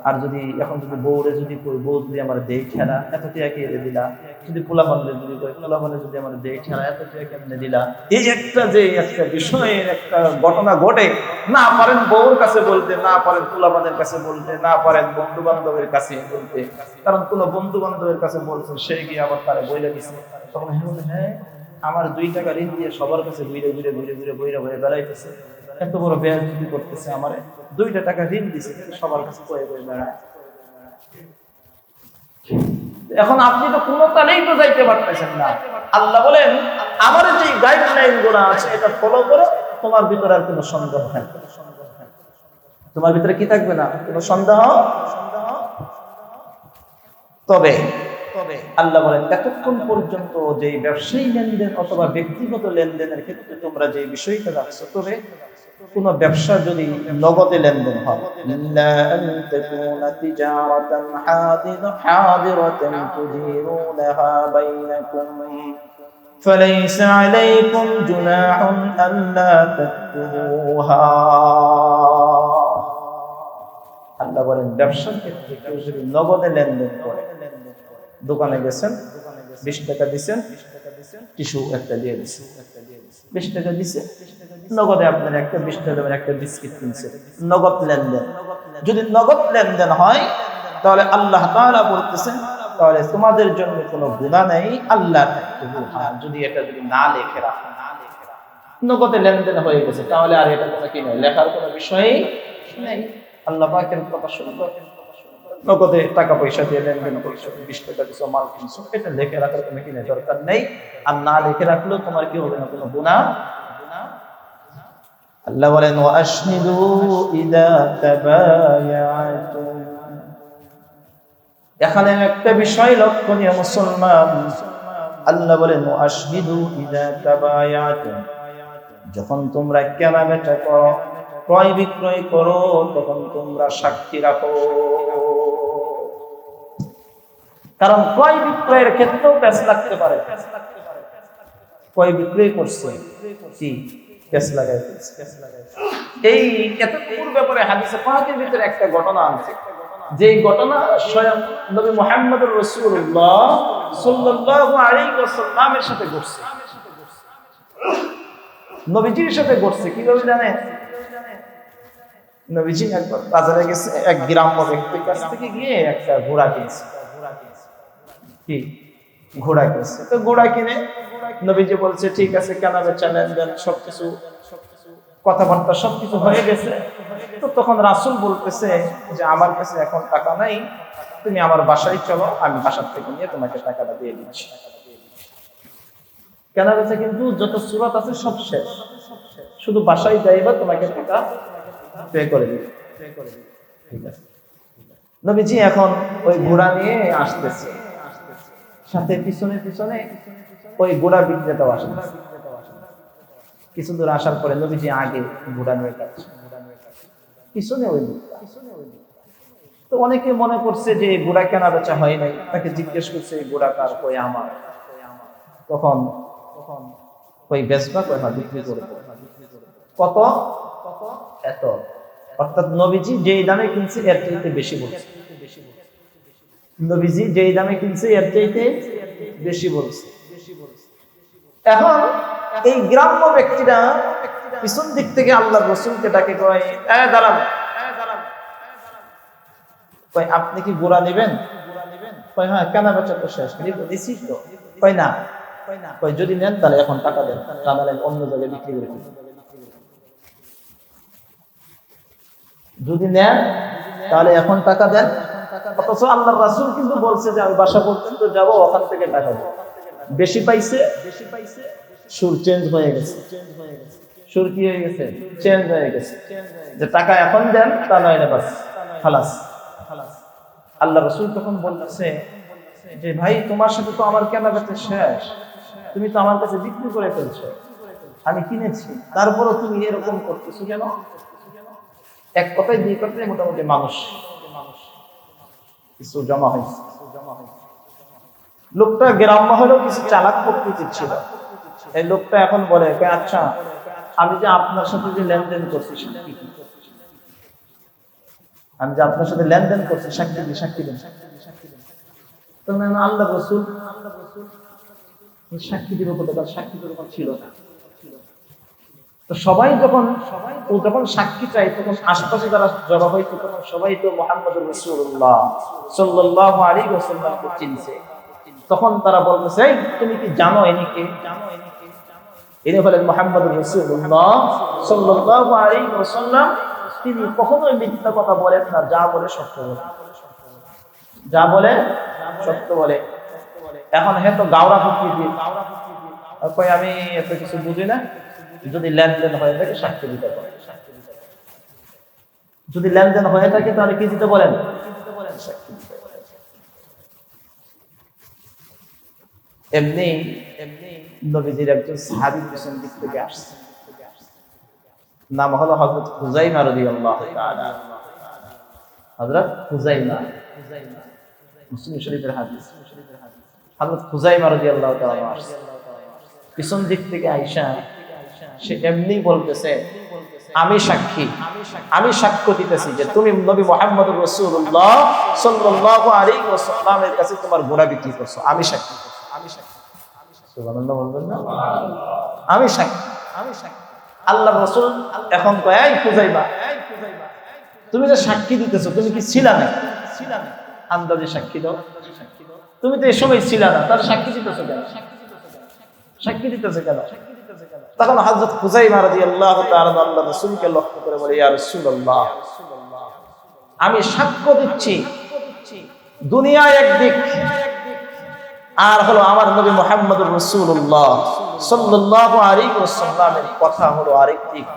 আর যদি এখন যদি বউরে যদি কই, বউ যদি আমার দেই খেলা এত টিয়া কে দিলা, যদি পোলা বান্ধে যদি কই, পোলা বান্ধে যদি আমার দেই খেলা এত টিয়া কেমনে দিলা। এই একটা যে একটা বিষয়ের একটা ঘটনা ঘটে, না পারেন বউর কাছে বলতে, না পারেন পোলা বান্ধের কাছে বলতে, না পারেন বন্ধু বান্ধবের কাছে বলতে, কারণ কোন বন্ধু বান্ধবের কাছে বলছেন সে গিয়ে আবার তারা বইলে দিচ্ছে, তখন হ্যাঁ আমার 2 টাকা ঋণ দিয়ে সবার কাছে ঘুরে ঘুরে ঘুরে ঘুরে বইরা বইরা বেড়াইতেছে, এত বড় বেয়াদবি করতেছে, আমারে 2 টাকা ঋণ দিছে সবার কাছে কয়ে কয়ে বেড়ায়। এখন আপনি তো কোনো তালেই তো যাইতে পারতেছেন না। আল্লাহ বলেন, আমার যে গাইডলাইন গুলো আছে এটা ফলো করো, তোমার ভিতরে আর কোনো সন্দেহ থাকবে না। তোমার ভিতরে কি থাকবে না? কোনো সন্দেহ। তবে আল্লাহ বলেন এতক্ষণ পর্যন্ত যে ব্যবসায়ী লেনদেন অথবা ব্যক্তিগত লেনদেনের ক্ষেত্রে তোমরা যে বিষয়টা রাখছো, তবে কোন ব্যবসা যদি নগদে লেনদেন হয়, ইল্লা আন তাকুনা তিজারাতান হাদিরাতান তুদিরুনাহা বাইনাকুম فليس عليكم جناح ألا تكتبوها। আল্লাহ বলেন ব্যবসার ক্ষেত্রে কেউ যদি নগদে লেনদেন করে, দোকানে গেছেন 20 টাকা দিচ্ছেন, টিস্যু একটা দিয়ে দিচ্ছেন, 20 টাকা দিচ্ছে, নগদে আপনার একটা 20 টাকা একটা বিস্কিট কিনছে, নগদ লেনদেন। যদি নগদ লেনদেন হয় তাহলে আল্লাহ তাআলা বলতেছেন তাহলে তোমাদের জন্য কোনো গুনাহ নেই, আল্লাহ যদি এটা যদি না লিখে রাখো, নগদে লেনদেন হয়ে গেছে তাহলে আর এটা কোনো কি নয়, লেখার কোনো বিষয়ই নেই। আল্লাহ পাকের কথা শুনবো, নগদে টাকা পয়সা দিয়ে লেনদেন করছো, 20 টাকা দিছো, মাল কিনছো, এটা লিখে রাখার কোনো কি দরকার নেই। আর না লিখে রাখলেও তোমার কি হবে না, কোনো গুনাহ। আল্লাহ বলেন ওয়াশহিদু ইযা তাবায়াতুম। এখানে একটা বিষয় লক্ষণীয় মুসলমান, আল্লাহ বলেন ওয়াশহিদু ইযা তাবায়াতুম, যখন তোমরা কেনা বেচা করো, ক্রয় বিক্রয় করো, তখন তোমরা সাক্ষী রাখো। কারণ ক্রয় বিক্রয়ের ক্ষেত্রেও পেশ লাগতে পারে। ক্রয় বিক্রয় করছে কি পেশ লাগাই, এই এতটুকুর ব্যাপারে হাদিসে পাকের ভিতরে একটা ঘটনা আছে, যে ঘটনা স্বয়ং নবী মুহাম্মদুর রাসূলুল্লাহ সাল্লাল্লাহু আলাইহি ওয়াসাল্লামের সাথে ঘটছে। নবীজির সাথে ঘটছে কিভাবে জানেন? নবীজি একবার বাজারে গেছে, এক গ্রাম্য ব্যক্তির কাছ থেকে গিয়ে একটা ঘোড়া কিনছে। কি ঘোড়া কিনছে? তো ঘোড়া কিনে নবীজি বলছে ঠিক আছে, কেনা বেচা লেনদেন সবকিছু কথাবার্তা সবকিছু হয়ে গেছে। তো তখন রাসূল বলতেছে যে আমার কাছে এখন টাকা নাই, তুমি আমার বাসায় চলো, আমি বাসার থেকে নিয়ে তোমাকে টাকাটা দিয়ে দিচ্ছি। কেনা বেচা কিন্তু যত সুরাত আছে সব শেষ, শুধু বাসায় যাইবা, তোমাকে টাকা পে করে দিবে। ঠিক আছে। নবীজি এখন ওই ঘোড়া নিয়ে আসতেছে, সাথে পিছনে পিছনে ওই ঘোড়া বিক্রেতাও আসতেছে। কিছু দূর আসার পরে নবীজি আগে ঘোড়া নিয়ে যাচ্ছে, পিছনে ওই লোকটা। তো অনেকে মনে করছে যে ঘোড়া কেনা বেচা হয় নাই, তাকে জিজ্ঞেস করছে ঘোড়া কার? কই আমার। তখন ওই বেচবা, কই হ্যাঁ বিক্রি করবো। কত? এত। অর্থাৎ নবীজি যেই দামে কিনছে এর চাইতে বেশি বলছে। নবীজি যেই দামে কিনছে এর চাইতে বেশি বলছে। এখন এই গ্রাম্য ব্যক্তিরা পিছন দিক থেকে আল্লাহর রাসূলকে ডাকে, কয় দাঁড়ান, কয় আপনি কি ঘোড়া নেবেন? কয় হ্যাঁ, কেনা বেচা তো শেষ, দিছি তো। কয় না, কয় যদি নেন তাহলে এখন টাকা দেন, তা নাহলে অন্য জায়গায় বিক্রি করে দিন। যদি নেন তাহলে এখন টাকা দেন। অথচ আল্লাহর রাসূল কিন্তু বলছে যে আমি বাসা পর্যন্ত যাবো, ওখান থেকে টাকা দেব। বেশি পাইছে, সুর চেঞ্জ হয়ে গেছে। সুর কি হয়ে গেছে? চেঞ্জ হয়ে গেছে, যে টাকা এখন দেন, তা নয় বাস খালাস। আল্লাহ রাসূল তখন বলতেছে যে ভাই, তোমার সাথে তো আমার কেনা বেচা শেষ, তুমি তো আমার কাছে বিক্রি করে ফেলছো, আমি কিনেছি, তারপরও তুমি এরকম করতেছো কেন? এক কথায় দুই কথায় মোটামুটি মানুষ কিছু জমা হয়েছে। লোকটা গ্রাম্য হলেও কিছু চালাক প্রকৃতির ছিল। এই লোকটা এখন বলে, আচ্ছা আমি যে আপনার সাথে যে লেনদেন করছি, আমি যে আপনার সাথে লেনদেন করছি, সাক্ষী দিন, সাক্ষী দিন। আল্লাহ রাসূল সাক্ষী দিব কোথাও, সাক্ষী তো ছিল না। তো সবাই যখন সাক্ষী চাই, তখন আশপাশে যারা জড়ো হইতো, তখন সবাই তো মুহাম্মদুর রাসূলুল্লাহ সাল্লাল্লাহু আলাইহি ওয়াসাল্লামকে চিনছে। তখন তারা বলতেছে, তুমি কি জানো ইনি কে? ইনি হলেন মুহাম্মদুর রাসূলুল্লাহ সাল্লাল্লাহু আলাইহি ওয়াসাল্লাম। তিনি কখনোই মিথ্যা কথা বলেন না, যা বলে সত্য বলে, যা বলে সত্য বলে। এখন হ্যাঁ তো গাওরা প্রকৃতি, কই আমি এত কিছু বুঝি না, যদি লেনদেন হয়ে থাকে সাক্ষী দিতে বলেন। যদি লেনদেন হয়ে থাকে তাহলে কি দিতে বলেন? এমনি নবীজির একজন সাহাবী পিছন দিক থেকে আসছে, নাম হলো হযরত হুযাইমা রাদিয়াল্লাহু তাআলা। হযরত হুযাইমা, মুসলিম শরীফের হাদিস। হযরত হুযাইমা রাদিয়াল্লাহু তাআলা আসছে, পিছন দিক থেকে আয়েশা, সে এমনি বলতেছে, আমি সাক্ষী, আমি সাক্ষ্য দিতেছি যে তুমি নবী মুহাম্মদুর রাসূলুল্লাহ সাল্লাল্লাহু আলাইহি ওয়াসাল্লামের কাছে তোমার ঘোড়া বিক্রি করছো। আমি সাক্ষী, আমি সাক্ষী। সুবহানাল্লাহ বলবেন না? আমি সাক্ষী, আমি সাক্ষী। আল্লাহর রাসূল এখন কয়, এই হুযাইমা, তুমি যে সাক্ষী দিতেছো, তুমি কি ছিলা না? আন্দাজে সাক্ষী দাও। তুমি তো এই সময় ছিলা না, তার সাক্ষী দিতেছো কেন? সাক্ষী দিতেছো কেন? তখন হযরত হুযাইমা রাদিয়াল্লাহু তাআলা আল্লাহর রাসূলকে লক্ষ্য করে বলে, ইয়া রাসূলুল্লাহ, আমি সাক্ষ্য দিচ্ছি দুনিয়া একদিক, আর হলো আমার নবী মুহাম্মদুর রাসূলুল্লাহ সাল্লাল্লাহু আলাইহি ওয়াসাল্লামের কথা হলো আরেক দিক।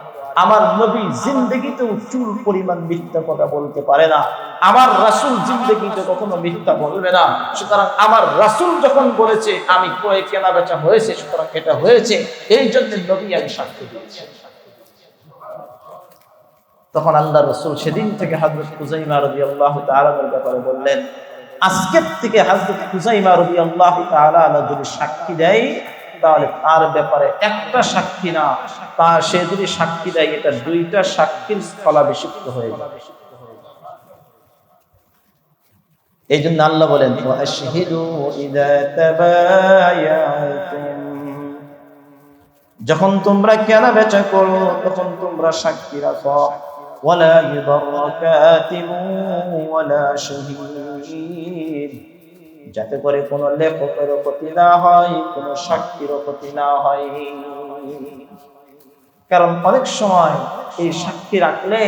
আমার নবী জিন্দেগিতে চুল পরিমাণ মিথ্যা কথা বলতে পারে না, আমার রাসূল জিন্দেগিতে কখনো মিথ্যা বলবে না। সুতরাং আমার রাসূল যখন বলেছে আমি ক্রয় কেনা বেচা হয়েছে, সুতরাং এটা হয়েছে, এই জন্য নবী আমি সাক্ষ্য দিয়েছি। তখন আল্লাহর রাসূল সেদিন থেকে হযরত হুযাইমা রাদিয়াল্লাহু তাআলা এর ব্যাপারে বললেন, আজকের থেকে হযরত হুযাইমা রাদিয়াল্লাহু তাআলা যদি সাক্ষী দেয়, তাহলে তার ব্যাপারে একটা সাক্ষী না, তা সে যদি সাক্ষী দেয় এটা দুইটা সাক্ষীর স্থলাভিষিক্ত হয়ে যাবে। এই জন্য আল্লাহ বলেন, ওয়াশহিদু ইযা তাবায়াতুম, যখন তোমরা কেনা বেচা করো তখন তোমরা সাক্ষী রাখো। ওয়ালা ইউদাররা কাতিবু ওয়ালা শাহীদ, যাতে করে কোনো লেখকেরও ক্ষতি না হয়, কোনো সাক্ষীরও ক্ষতি না হয়। কারণ অনেক সময় এই সাক্ষী রাখলে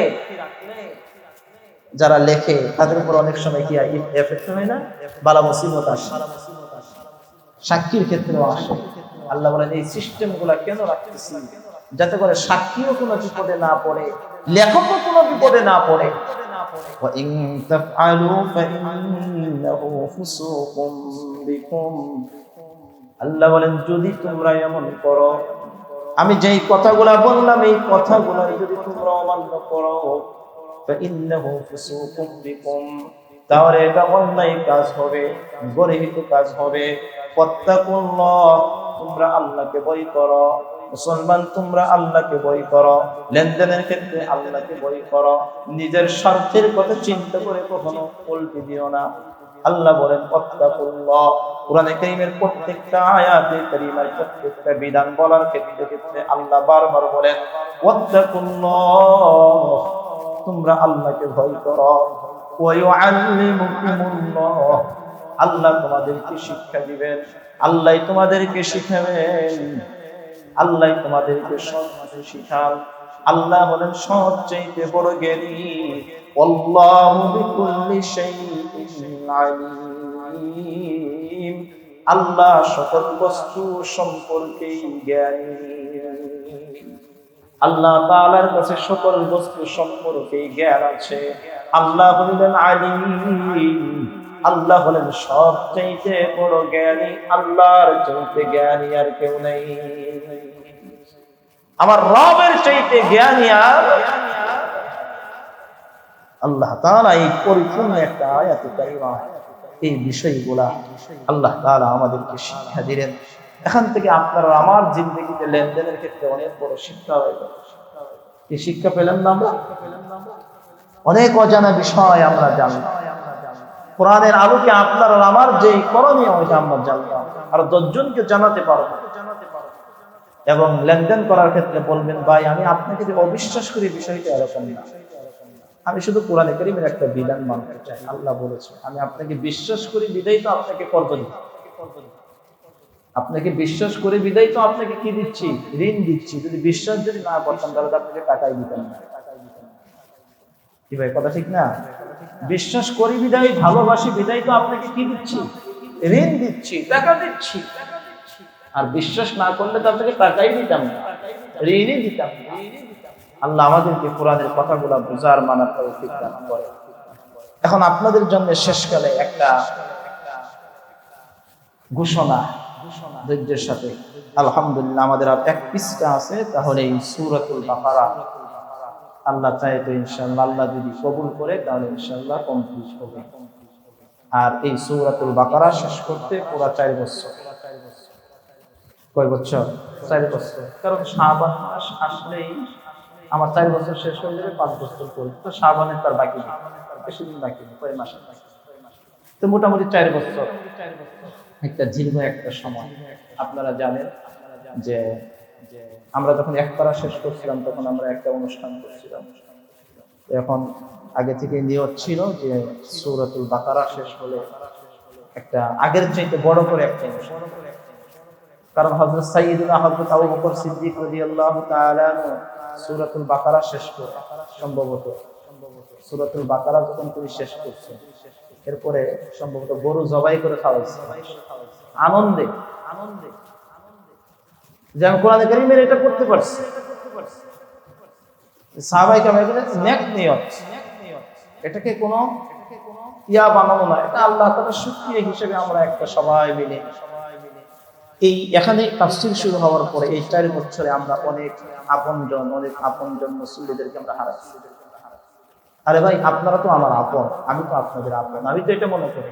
যারা লেখে তাদের উপর অনেক সময় কি এফেক্ট হয় না, বালা মুসিবত আসে, সাক্ষীর ক্ষেত্রেও আসে। আল্লাহ বলেন, এই সিস্টেমগুলা কেন রাখতেছি, যাতে করে সাক্ষীও কোনো বিপদে না পড়ে, লেখকও কোনো বিপদে না পড়ে। وَإِن تَفْعَلُوا فَإِنَّهُ فُسُوقٌ بِكُمْ, আল্লাহ বলেন যদি তোমরা এমন করো, আমি যেই কথাগুলা বললাম এই কথাগুলা যদি তোমরা অমান্য করো, فَإِنَّهُ فُسُوقٌ بِكُمْ, তাহলে এটা অন্যায় কাজ হবে, গর্হিত কাজ হবে। ফাত্তাকুল্লাহ, তোমরা আল্লাহকে ভয় করো। মুসলমান, তোমরা আল্লাহকে ভয় করো, লেনদেনের ক্ষেত্রে আল্লাহকে ভয় করো, নিজের স্বার্থের কথা চিন্তা করে কখনো উল্টি দিও না। আল্লাহ বলেন ফাত্তাকুল্লাহ। কোরআনে কারীমের প্রত্যেকটা আয়াতে কারীমার প্রত্যেকটা বিধান বলার ক্ষেত্রে ক্ষেত্রে আল্লাহ বারবার বলেন ফাত্তাকুল্লাহ, তোমরা আল্লাহকে ভয় করো। ওয়া ইউআল্লিমুকুমুল্লাহ, আল্লাহ তোমাদেরকে শিক্ষা দিবেন, আল্লাহ তোমাদেরকে শিখাবেন, আল্লাহ তোমাদেরকে সব কিছু শিখান। আল্লাহ হলেন সবচেয়ে বড় জ্ঞানী। আল্লাহু বিকুল্লি শাইইন আলীম, আল্লাহ সকল বস্তু সম্পর্কে জ্ঞানী। আল্লাহ তাআলার কাছে সকল বস্তু সম্পর্কে জ্ঞান আছে। আল্লাহ হলেন আলীম, আল্লাহ হলেন সবচেয়ে বড় জ্ঞানী। আল্লাহর চাইতে জ্ঞানী আর কেউ নেই। আমার রবের চাইতে জ্ঞানী আর আল্লাহ তাআলা। এই পরিপূর্ণ একটা আয়াতে কারিমা, এই বিষয়গুলা আল্লাহ তাআলা আমাদেরকে শিক্ষা দিলেন। এখান থেকে আপনার আমার জিন্দগিতে লেনদেনের ক্ষেত্রে অনেক বড় শিক্ষা হয়ে গেল। কি শিক্ষা পেলাম না আমরা? অনেক অজানা বিষয় আমরা জানলাম। কোরআনের আলোকে আপনার আর আমার যে করণীয় ওইটা আমরা জানলাম, আর 10 জনকে জানাতে পারবো। এবং লেনদেন করার ক্ষেত্রে বলবেন, ভাই আমি আপনাকে যে অবিশ্বাস করি বিষয়টা এরকম না, আমি শুধু কোরআনে কারীমের একটা বিধান মানতে চাই। আল্লাহ বলেছে আমি আপনাকে বিশ্বাস করি বিদায় তো আপনাকে কর্জ দিচ্ছি, আপনাকে বিশ্বাস করি বিদায় তো আপনাকে কি দিচ্ছি, ঋণ দিচ্ছি। যদি বিশ্বাস যদি না করতাম তাহলে তো আপনাকে টাকাই দিতাম না। কি ভাই, কথা ঠিক না? বিশ্বাস করি বিদায়, ভালোবাসি বিদায় তো আপনাকে কি দিচ্ছি, ঋণ দিচ্ছি, টাকা দিচ্ছি। আর বিশ্বাস না করলে তো আপনাকে টাকাই দিতাম না, ঋণই দিতাম না। আল্লাহ আমাদেরকে কোরআনের কথাগুলো বুঝার মানার তৌফিক দান করে। এখন আপনাদের জন্য শেষকালে একটা ঘোষণা, ধৈর্যের সাথে। আলহামদুলিল্লাহ, আমাদের আর এক পৃষ্ঠা আছে, তাহলে এই সূরাতুল বাকারা আল্লাহ চায় তো ইনশাআল্লাহ, আল্লাহ যদি কবুল করে তাহলে ইনশাআল্লাহ কমপ্লিট হবে। আর এই সূরাতুল বাকারা শেষ করতে পুরো 4 বছর। কয় বছর? 4 বছর। কারণ শাবান মাস আসলেই আমার 4 বছর শেষ হয়ে যাবে, 5 বছর পরে তো শাবানের তার বাকি নেই, বেশি দিন বাকি নেই, কয় মাস বাকি। তো মোটামুটি 4 বছর একটা দীর্ঘ একটা সময়। আপনারা জানেন যে আমরা যখন এক পারা শেষ করছিলাম তখন আমরা একটা অনুষ্ঠান করছিলাম। এখন আগে থেকে নিয়ত ছিল যে সূরাতুল বাকারা শেষ হলে একটা আগের চাইতে বড় করে একটা অনুষ্ঠান। কারণ হযরত সাইয়্যিদুনা হযরত আবু বকর সিদ্দিক রাদিয়াল্লাহু তাআলা সূরাতুল বাকারা শেষ করে, সম্ভবত সূরাতুল বাকারা যখন তিনি শেষ করছেন, এরপরে সম্ভবত গরু জবাই করে খাওয়াইছে আনন্দে। যে আমি কোরআনে কারীমের এটা করতে পারছি। সাহাবায়ে কেরামের নেক নিয়ত, এটাকে কোনো ইয়া বানানো না, এটা আল্লাহ তাআলার শুকরিয়া হিসেবে আমরা একটা সবাই মিলে এই এখানে তাফসীর শুরু হওয়ার পরে এই 4 বছরে আমরা অনেক আপনজন মুসল্লিদেরকে আমরা হারাচ্ছি। আরে ভাই, আপনারা তো আমার আপন, আমি তো আপনাদের আপন। আমি তো এটা মনে করি,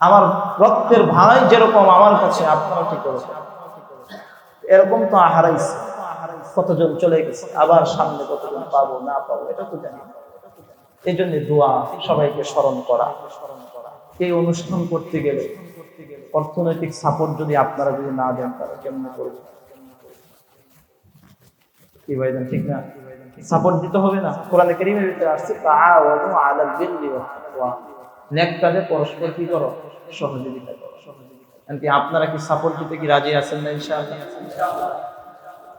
আমার রক্তের ভাই যেরকম আমার কাছে, আপনারা ঠিক করে এরকম তো হারাইছে। কতজন চলে গেছে, আবার সামনে কতজন পাবো না পাবো এটা তো জানি। এই জন্য দোয়া, সবাইকে স্মরণ করা। এই অনুষ্ঠান করতে গেলে অর্থনৈতিক সাপোর্ট যদি আপনারা যদি না দেন তাহলে কেমন করবে? কি ভাইজান, ঠিক না? সাপোর্ট দিতে হবে না? কোরআনে কারীমের ভিতরে আসছে তাআওয়ানু আলাল বিররি ওয়াত তাকওয়া, নেক কাজে পরস্পর কি করো? সহযোগিতা করো। এমনকি আপনারা কি সাপোর্ট দিতে কি রাজি আছেন না ইনশাআল্লাহ?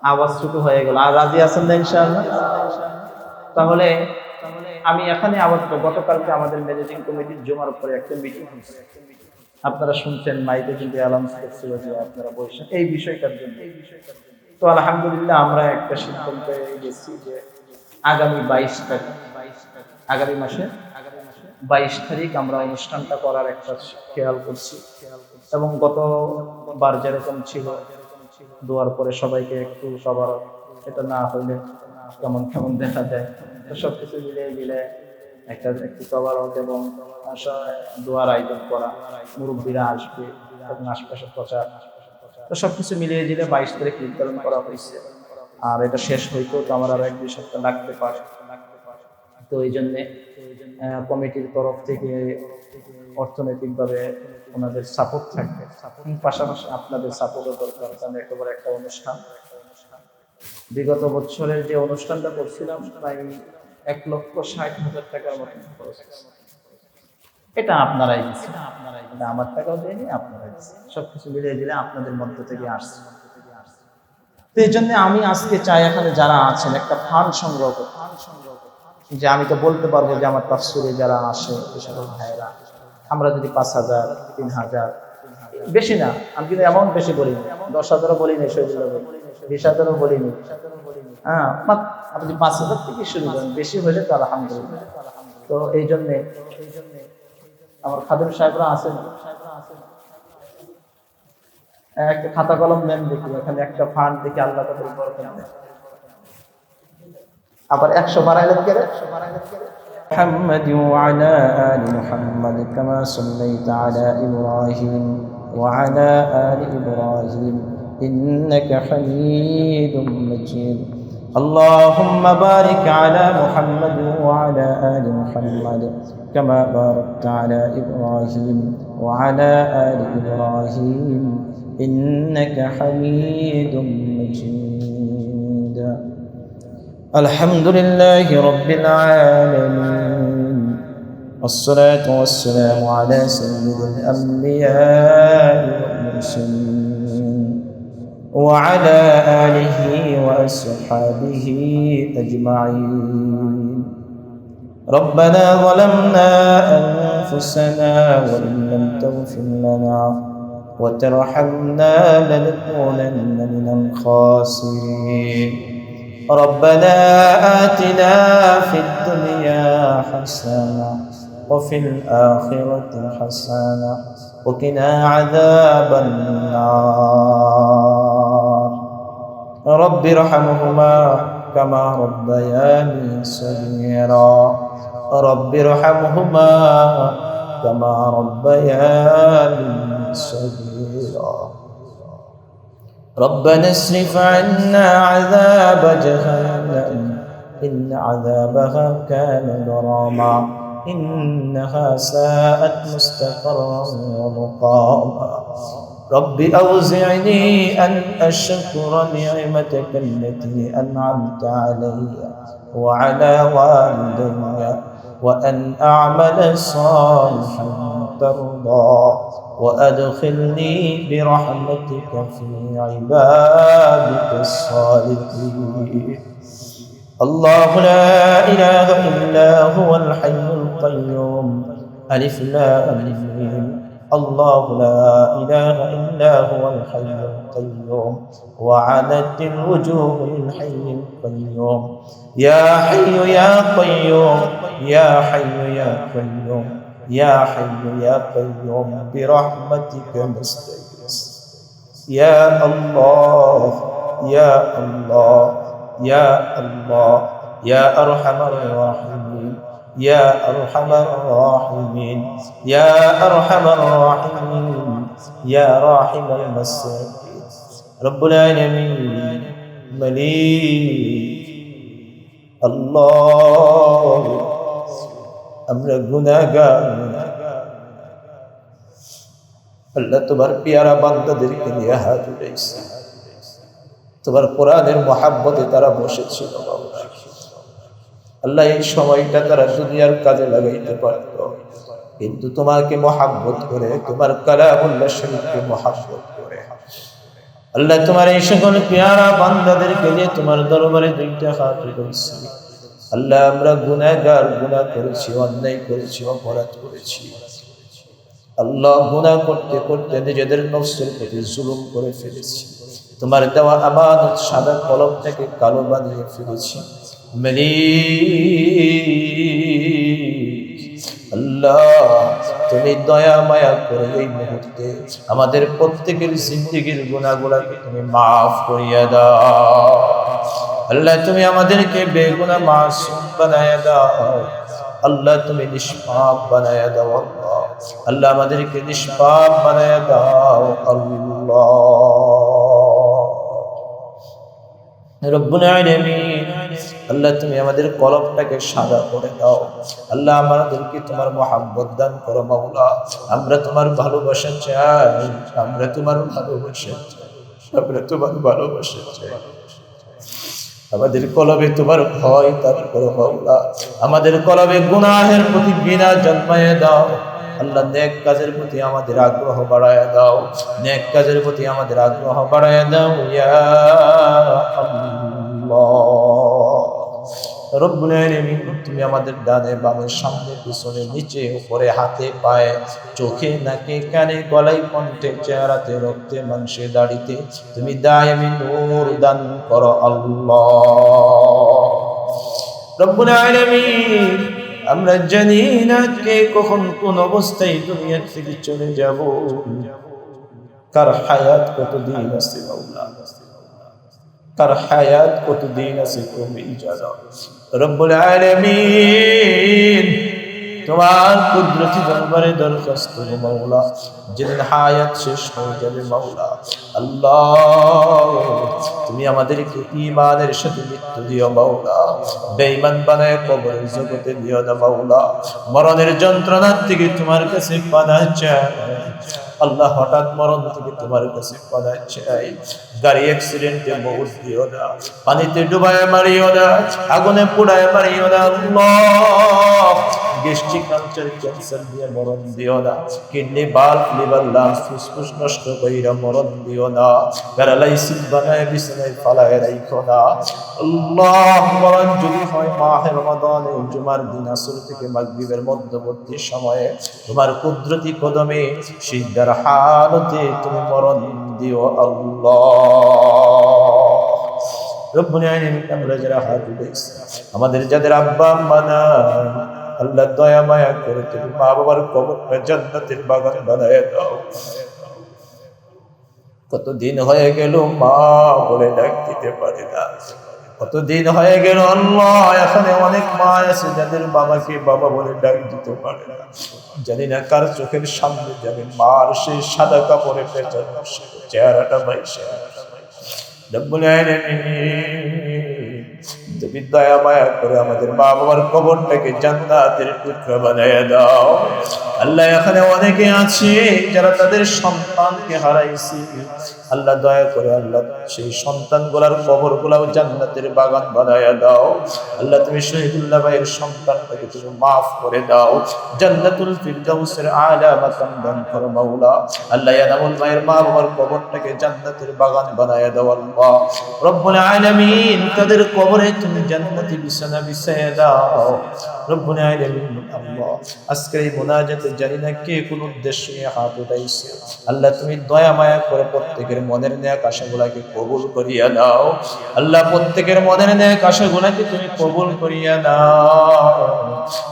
আওয়াজ ছোট হয়ে গেল, আর রাজি আছেন না ইনশাআল্লাহ? তাহলে আমি এখানে আবার গতকালকে আমাদের ম্যানেজিং কমিটির জমার উপরে একটা মিটিং হয়েছে, আপনারা শুনছেন, মাইকে কিন্তু অ্যালাউন্স করছিল যে আপনারা বসেন এই বিষয়টার জন্য। তো আলহামদুলিল্লাহ আমরা একটা সিদ্ধান্তে গেছি যে আগামী 22 তারিখ, আগামী মাসে 22 তারিখ আমরা অনুষ্ঠানটা করার একটা খেয়াল করছি। এবং গতবার যেরকম ছিল দোয়ার পরে সবাইকে একটু সবার এটা না হইলে কেমন কেমন দেখা যায়, তো সবকিছু মিলে একটা একটু তবারক এবং দোয়ার আয়োজন করা, মুরব্বীরা আসবে এবং আশপাশের প্রচার, তো সবকিছু মিলিয়ে দিলে 22 তারিখ নির্ধারণ করা হয়েছে। আর এটা শেষ হইতেও তো আমার আরো 1-2 সপ্তাহ লাগতে পারে। তো এই জন্যে কমিটির তরফ থেকে অর্থনৈতিকভাবে ওনাদের সাপোর্ট থাকবে, পাশাপাশি আপনাদের সাপোর্টও দরকার। কারণ একেবারে একটা অনুষ্ঠান, বিগত বছরের যে অনুষ্ঠানটা করছিলাম প্রায় 1,60,000 টাকার মতো খরচ হয়েছে। এটা আপনারাই দিচ্ছেন, এটা আমার টাকাও দেয়নি, আপনারাই দিচ্ছেন, সবকিছু মিলিয়ে দিলে আপনাদের মধ্য থেকে আসছে। তো এই জন্য আমি আজকে চাই এখানে যারা আছেন একটা ফান্ড সংগ্রহ করতে, যে আমি তো বলতে পারবো যে আমার তাফসীরে যারা আসে এসব ভাইরা, আমরা যদি 5,000, 3,000, বেশি না, আমি কিন্তু অ্যামাউন্ট বেশি বলিনি, 10,000ও বলিনি, 20,000ও বলিনি, হ্যাঁ, আপনি 5,000 থেকে শুরু করেন, বেশি হলে তো আলহামদুলিল্লাহ। তো এই জন্যে আমার খাদেম সাহেবরা আছেন, একটা খাতা কলম নেন, দেখি এখানে একটা ফান্ড দেখি, আল্লাহ তাদের বরকত দেন। আবার 100 বাড়াইলেন কে? محمد وعلى آل محمد كما صليت على إبراهيم وعلى آل إبراهيم إنك حميد مجيد. اللهم بارك على محمد وعلى آل محمد كما باركت على إبراهيم وعلى آل إبراهيم إنك حميد مجيد. الحمد لله رب العالمين، والصلاة والسلام على سيد الأنبياء والمرسلين وعلى آله وأصحابه أجمعين. ربنا ظلمنا أنفسنا وإن لم تغفر لنا وترحمنا لنكونن من الخاسرين. ربنا آتنا في الدنيا حسنة وفي الآخرة حسنة وقنا عذاب النار رب ارحمهما كما ربياني صغيرا رب ارحمهما كما ربياني صغيرا ربنا اصرف عنا عذاب جهنم إن عذابها كان غراما إنها ساءت مستقرا ومقاما رب أوزعني أن أشكر نعمتك التي أنعمت علي وعلى والدي وأن أعمل صالحا ترضى وأدخلني برحمتك في عبادك الصالحين الله لا إله إلا هو الحي القيوم ألف لام ميم الله لا إله إلا هو الحي القيوم وعنت الوجوه للحي القيوم يا حي يا قيوم يا حي يا قيوم يا حي يا قيوم برحمتك نستغيث يا الله يا الله يا الله يا أرحم الراحمين يا أرحم الراحمين يا أرحم الراحمين يا راحم المساكين رب العالمين مليك الله আমরা গুনাহগার আল্লাহ তোমার পেয়ারা বান্দাদেরকে নিয়ে হাত উঠাইছে তোমার কোরআনের মহাব্বতে তারা বসেছিল আল্লাহ এই সময়টা তারা দুনিয়ার কাজে লাগাইতে পারত কিন্তু তোমাকে মহাব্বত করে তোমার কালামুল্লাহ শরীফকে মহাব্বত করে আল্লাহ তোমার এই সকল পেয়ারা বান্দাদেরকে নিয়ে তোমার দরবারে দুইটা হাত উঠাইছি আল্লাহ আমরা গুনাহগার গুনাহ করেছি অন্যায় করেছি অপরাধ করেছি আল্লাহ গুনাহ করতে করতে নিজেদের নফসের প্রতি জুলুম করে ফেলেছি তোমার দেওয়া আমানত সাদা কলম থেকে কালো বানিয়ে ফেলেছি আল্লাহ তুমি দয়া মায়া করে এই মুহূর্তে আমাদের প্রত্যেকের জিন্দেগীর গুনাহগুলোকে তুমি মাফ করিয়া দাও আল্লাহ তুমি আমাদেরকে বেগুনাহ মাসুম বানায়া দাও আল্লাহ তুমি নিষ্পাপ বানায়া দাও আল্লাহ আমাদেরকে নিষ্পাপ বানায়া দাও আল্লাহ রব্বুল আলামিন আল্লাহ তুমি আমাদের কলবটাকে সাদা করে দাও আল্লাহ আমাদেরকে তোমার মহব্বত দান করো মাওলা আমরা তোমার ভালোবাসা চাই আমরা তোমার ভালোবাসা চাই আমরা তোমার ভালোবাসা চাই আমাদের কলবে তোমার ভয় দান করো মাওলা আমাদের কলবে গুনাহের প্রতি ঘৃণা জন্মায় দাও আল্লাহ নেক কাজের প্রতি আমাদের আগ্রহ বাড়ায় দাও নেক কাজের প্রতি আমাদের আগ্রহ বাড়ায় দাও ইয়া আল্লাহ রব্বুল আলামিন তুমি আমাদের ডানে বামে সামনে পিছনে নিচে উপরে হাতে পায়ে চোখে নাকে কানে গলায় কণ্ঠে চেহারাতে রক্তে মাংসে দাড়িতে তুমি দায়েমি নূর দান করো আল্লাহ রব্বুল আলামিন আমরা জানি না কে কখন কোন অবস্থায় দুনিয়া থেকে চলে যাব কার হায়াত কতদিন আছে মাওলা কার হায়াত কতদিন আছে তুমি জানো রব্বুল আলামিন তোমার কুদরতি দরবারে দরখাস্ত মাওলা যেদিন হায়াত শেষ হয়ে যাবে মাওলা আল্লাহ তুমি আমাদেরকে ঈমানের সাথে মৃত্যু দিও মাওলা বেঈমান বানায় কবরের জগতে দিও না মাওলা মরণের যন্ত্রণা থেকে তোমার কাছে পানাহ চাই আল্লাহ হঠাৎ মরণ থেকে তোমার কাছে পানাহ চাই গাড়ি অ্যাক্সিডেন্টে মৌত দিও না পানিতে ডুবায় মারিও না আগুনে পোড়ায় মারিও না আল্লাহ গ্যাস্ট্রিক কালচার ক্যান্সার দিয়ে মরণ দিও না কিডনি বাল্ব লিভার লাংস ফুসফুস নষ্ট কইরা মরণ দিও না প্যারালাইসিস বানায় বিছানায় ফালায় রাখো না আল্লাহ মরণ যদি হয় মাহে রমাদানে জুমার দিন আসর থেকে মাগরিবের মধ্যবর্তী সময়ে তোমার কুদরতি কদমে সিজদার হালতে তুমি মরণ দিও আল্লাহ রব্বুল আলামিন আমরা যারা হাত উঠাইছি আমাদের যাদের আব্বা আম্মা নাই আল্লাহ দয়া মায়া করে তুমি মা বাবার কবরটা জান্নাতের বাগান বানায় দাও। কতদিন হয়ে গেল মা বলে ডাক দিতে পারে না, কতদিন হয়ে গেল আল্লাহ, এখানে অনেক মা আছে যাদের বাবাকে বাবা বলে ডাক দিতে পারে না। জানি না কার চোখের সামনে যাবে মার সেই সাদা কাপড়ে পেঁচানো চেহারাটা বাইসে। রব্বুল আলামিন তুমি দয়া মায়া করে আমাদের মা বাবার কবরটাকে জান্নাতের টুকরা বানায় দাও। আল্লাহ এখানে অনেকে আছে যারা তাদের সন্তানকে হারাইছে, আল্লাহ দয়া করে আল্লাহ সেই সন্তানগুলার কবরগুলাও জান্নাতের বাগান বানায় দাও। আল্লাহ তুমি শহীদুল্লাহ ভাইয়ের সন্তানটাকে তুমি মাফ করে দাও, জান্নাতুল ফিরদাউসের আলা মাকাম দান করো মাওলা। আল্লাহ ইয়ানামুল ভাইয়ের মা বাবার কবরটাকে জান্নাতের বাগান বানায় দাও আল্লাহ রব্বুল আলামিন। তাদের কবরে তুমি জান্নাতি বিছানা বিছায়া দাও রব্বুল আলামিন। আল্লাহ আজকের এই মুনাজাতে জানি না কে কোন উদ্দেশ্য নিয়ে হাত উঠাইছে, আল্লাহ তুমি দয়া মায়া করে প্রত্যেকের মনের নেক আশাগুলাকে কবুল করিয়া দাও। আল্লাহ প্রত্যেকের মনের নেক আশাগুলাকে তুমি কবুল করিয়া দাও।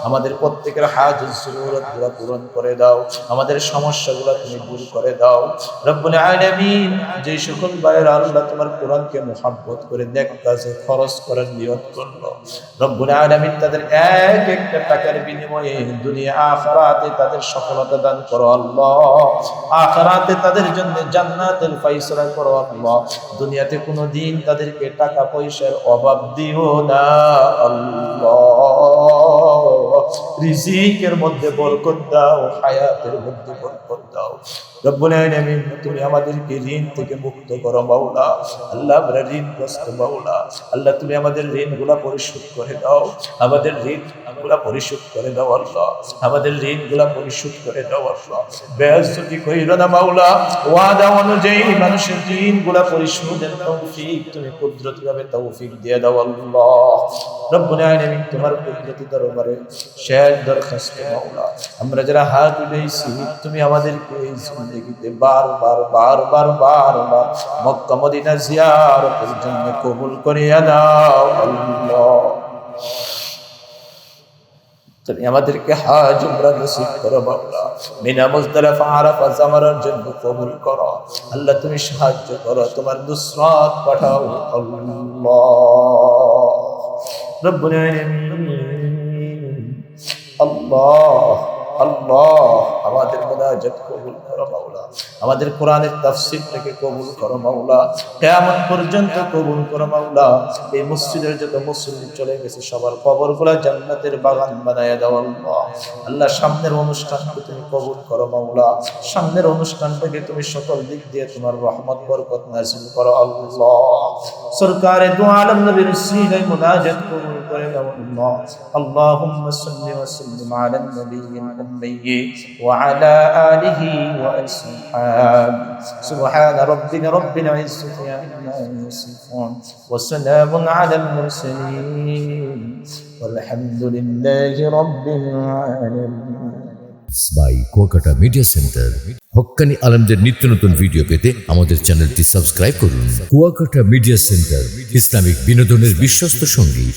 আমাদের প্রত্যেকের হাজত জরুরতগুলো পূরণ করে দাও, আমাদের সমস্যাগুলো তুমি দূর করে দাও রব্বুল আলামিন। যে সকল ভাইয়েরা আল্লাহ তোমার কোরআনকে মুহাব্বত করে নেক কাজে খরচ করার নিয়ত করলো রব্বুল আলামিন, তাদের এক একটা টাকার বিনিময়ে দুনিয়া আখিরাতে তাদের সফলতা দান করো আল্লাহ। আখিরাতে তাদের জন্য জান্নাতের ফয়সালা করো আল্লাহ। দুনিয়াতে কোনো দিন তাদেরকে টাকা পয়সার অভাব দিও না আল্লাহ। রিজিকের মধ্যে বরকত দাও, হায়াতের মধ্যে বরকত দাও রব্বুল আলামিন। তুমি আমাদেরকে ঋণ থেকে মুক্ত করো মাওলা। আল্লাহ আমরা ঋণগ্রস্ত মাওলা, আল্লাহ তুমি আমাদের ঋণগুলা পরিশোধ করে দাও, আমাদের ঋণগুলা পরিশোধ করে দাও আল্লাহ, আমাদের ঋণগুলা পরিশোধ করে দাও আল্লাহ। বেয়াজ্জতি কইরো না মাওলা, ওয়াদা অনুযায়ী মানুষের ঋণগুলা পরিশোধের তৌফিক তুমি কুদরতিভাবে তৌফিক দিয়ে দাও আল্লাহ রব্বুল আলামিন। তোমার কুদরতি দরবারে শেষ দরখাস্ত মাওলা, আমরা যারা হাত উঠাইছি তুমি আমাদেরকে এই জিন্দেগিতে বারবার বারবার বারবার মক্কা মদিনা জিয়ারতের জন্য কবুল করিয়া দাও আল্লাহ। তুমি আমাদেরকে হজ উমরা নসিব করো মাওলা। মিনা মুজদালিফা আরাফা জামারার জন্য কবুল করো আল্লাহ। তুমি সাহায্য করো, তোমার নুসরাত পাঠাও আল্লাহ রব্বুল আলামিন। আল্লাহ আল্লাহ আমাদের মুনাজাত কবুল করো মাওলা, আমাদের কোরআনের তাফসীর থেকে কবুল করো মাওলা, কিয়ামত পর্যন্ত কবুল করো মাওলা। এই মসজিদের যত মুসল্লি চলে গেছে সবার কবরগুলা জান্নাতের বাগান বানায়া দাও আল্লাহ। আল্লাহ সামনের অনুষ্ঠানকে তুমি কবুল করো মাওলা, সামনের অনুষ্ঠানটাকে তুমি সকল দিক দিয়ে তোমার রহমত বরকত নাযিল করো আল্লাহ। সরকারে দু আলম নবীর সিলায় মুনাজাত কবুল করে দাও আল্লাহ। আল্লাহুম্মা সাল্লি ওয়া সাল্লিম আলা নবিয়্যিল উম্মি ওয়া আলা আলিহি ওয়া আসহাবিহি। সুবহানা রাব্বিকা রাব্বিল ইজ্জাতি আম্মা ইয়াসিফুন ওয়া সালামুন আলাল মুরসালিন ওয়ালহামদুলিল্লাহি রাব্বিল আলামিন। By Kuakata media center. হক্কানি আলেমদের নিত্য নতুন ভিডিও পেতে আমাদের চ্যানেলটি সাবস্ক্রাইব করুন। কুয়াকাটা মিডিয়া সেন্টার, ইসলামিক বিনোদনের বিশ্বস্ত সঙ্গী।